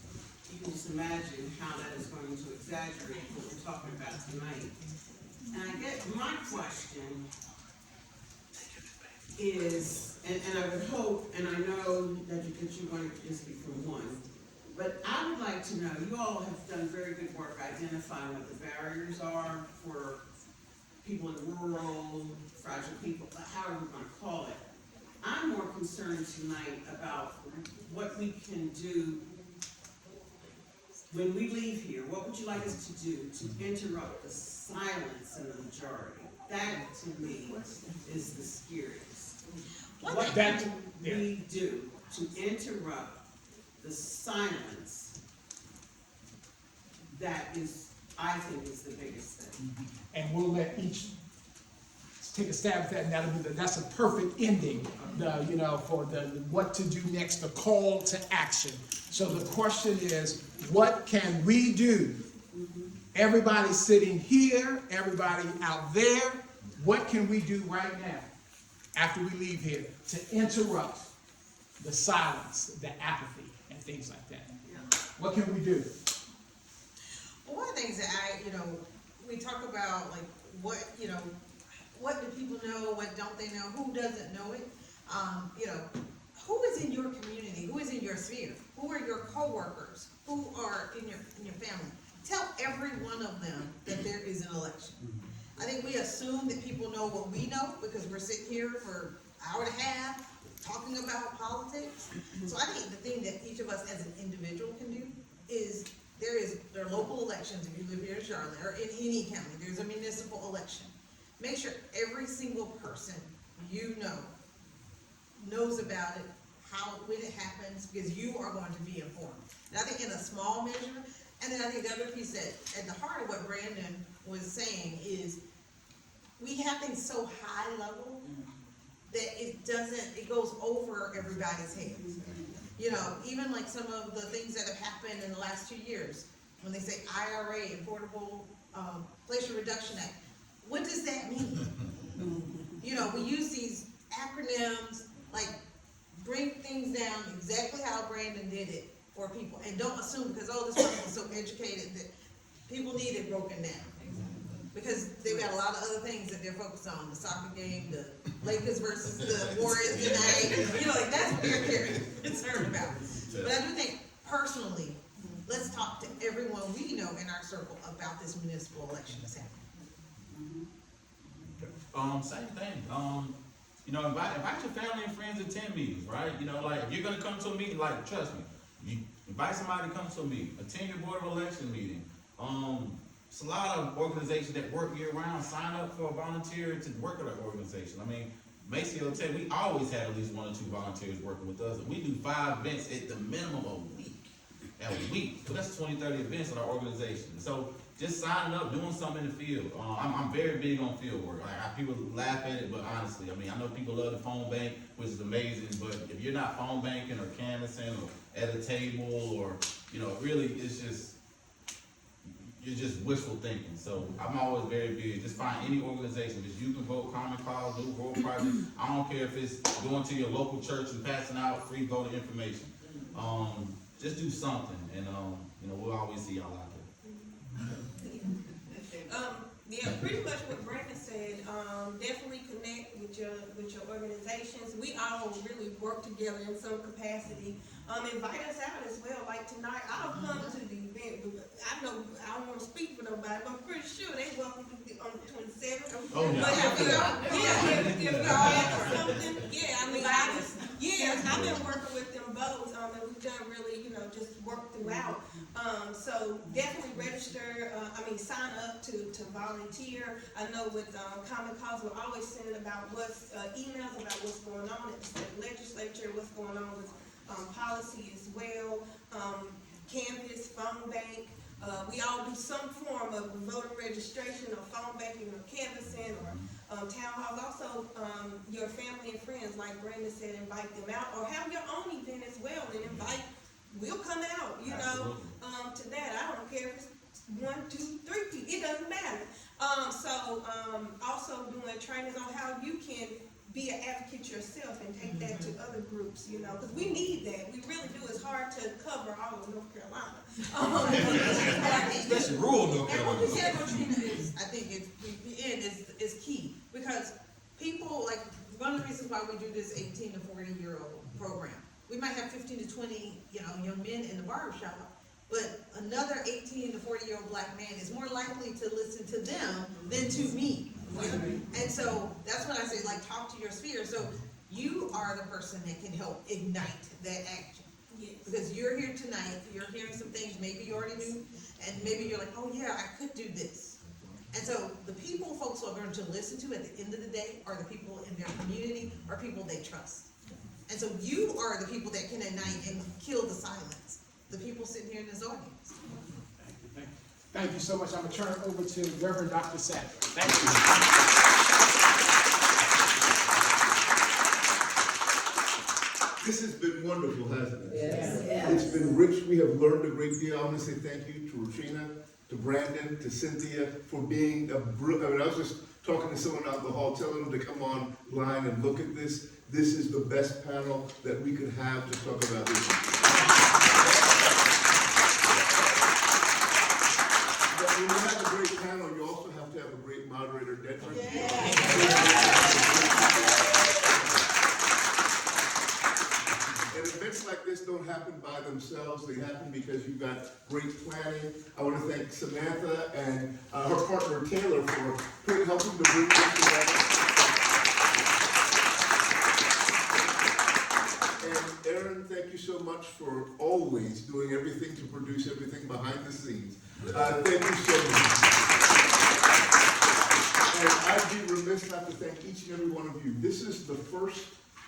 you can just imagine how that is going to exaggerate what we're talking about tonight. And I guess my question is, and I would hope, and I know that you want to just speak from one, but I would like to know, you all have done very good work identifying what the barriers are for people in rural, fragile people, however you want to call it. I'm more concerned tonight about what we can do when we leave here. What would you like us to do to interrupt the silence in the majority? That, to me, is the scariest. What can we do to interrupt the silence? That is, I think, is the biggest thing. And we'll let each take a stab at that, and that's a perfect ending, for the what to do next, the call to action. So the question is, what can we do? Everybody sitting here, everybody out there, what can we do right now, after we leave here, to interrupt the silence, the apathy, and things like that? What can we do? Well, one of the things that we talk about, like, what do people know, what don't they know, who doesn't know it? Who is in your community, who is in your sphere, who are your coworkers, who are in your family? tell every one of them that there is an election. I think we assume that people know what we know because we're sitting here for an hour and a half talking about politics. So I think the thing that each of us as an individual can do is there are local elections if you live here in Charlotte or in any county. There's a municipal election. Make sure every single person you know knows about it, when it happens, because you are going to be informed. And I think in a small measure, and then I think the other piece that at the heart of what Brandon was saying is we have things so high level that it goes over everybody's heads. You know, even like some of the things that have happened in the last 2 years, when they say IRA, Affordable Inflation Reduction Act, what does that mean? You know, we use these acronyms, like bring things down exactly how Brandon did it for people, and don't assume because this person is so educated that people need it broken down. Because they've got a lot of other things that they're focused on, the soccer game, the Lakers versus the Warriors tonight, you know, like that's what they're concerned about. But I do think personally, let's talk to everyone we know in our circle about this municipal election that's happening. Same thing. You know, invite your family and friends to attend meetings, right? You know, like if you're gonna come to a meeting, like trust me, you invite somebody to come to a meeting, attend your board of election meeting. It's a lot of organizations that work year round. Sign up for a volunteer to work with our organization. I mean, Macy will tell you, we always have at least 1 or 2 volunteers working with us. And we do 5 events at the minimum a week. So that's 20, 30 events in our organization. So just signing up, doing something in the field. I'm very big on field work. Like, people laugh at it, but honestly, I mean, I know people love the phone bank, which is amazing, but if you're not phone banking or canvassing or at a table or, you know, really, it's just, you're just wishful thinking. So I'm always very big. Just find any organization. If you can vote, Common Cause, New World Project. I don't care if it's going to your local church and passing out free voter information. Just do something, and you know, we'll always see y'all out there. Yeah, pretty much what Brandon said. Definitely connect with your organizations. We all really work together in some capacity. Invite us out as well. Like tonight, I'll come to the event. I know I don't want to speak for nobody, but I'm pretty sure they welcome you on the 27th. Oh, yeah. But if you have something, I mean, I've been working with them both, and we've done really, you know, just work throughout. So definitely register. Sign up to volunteer. I know with Common Cause, we're always sending about emails about what's going on at the state legislature, what's going on with policy as well. Canvas, phone bank. We all do some form of voter registration or phone banking or canvassing or town halls. Also, your family and friends, like Brandon said, invite them out or have your own event as well and invite. We'll come out, you know, to that. I don't care if it's 1, 2, 3 people. It doesn't matter. Also doing trainings on how you can be an advocate yourself and take that to other groups, you know, because we need that. We really do. It's hard to cover all of North Carolina. Especially rural North And what Carolina. you said, Rotina, is, I think is key, because people, like, one of the reasons why we do this 18 to 40-year-old program, we might have 15 to 20, you know, young men in the barbershop, but another 18 to 40-year-old black man is more likely to listen to them than to me. And so that's when I say, like, talk to your sphere. So you are the person that can help ignite that action. Yes. Because you're here tonight, you're hearing some things maybe you already knew, and maybe you're like, oh yeah, I could do this. And so the people folks are going to listen to at the end of the day are the people in their community or people they trust. And so you are the people that can ignite and kill the silence. The people sitting here in this audience. Thank you so much. I'm going to turn it over to Reverend Dr. Sadler. Thank you. This has been wonderful, hasn't it? Yes. It's been rich. We have learned a great deal. I want to say thank you to Rotina, to Brandon, to Cynthia for being a brilliant. I was just talking to someone out in the hall, telling them to come online and look at this. This is the best panel that we could have to talk about this. But when you have a great panel, you also have to have a great moderator, Denver. And events like this don't happen happen by themselves. They happen because you've got great planning. I want to thank Samantha and her partner Taylor for helping to bring this together. And Aaron, thank you so much for always doing everything to produce everything behind the scenes. Thank you so much. And I'd be remiss not to thank each and every one of you. This is the first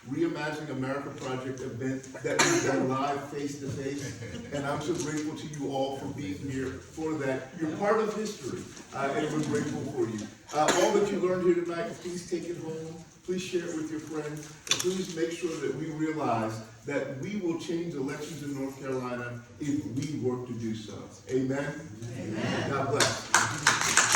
Reimagining America Project event that we've done live, face-to-face, and I'm so grateful to you all for being here for that. You're part of history, and we're grateful for you. All that you learned here tonight, please take it home, please share it with your friends, and please make sure that we realize that we will change elections in North Carolina if we work to do so. Amen? Amen. God bless.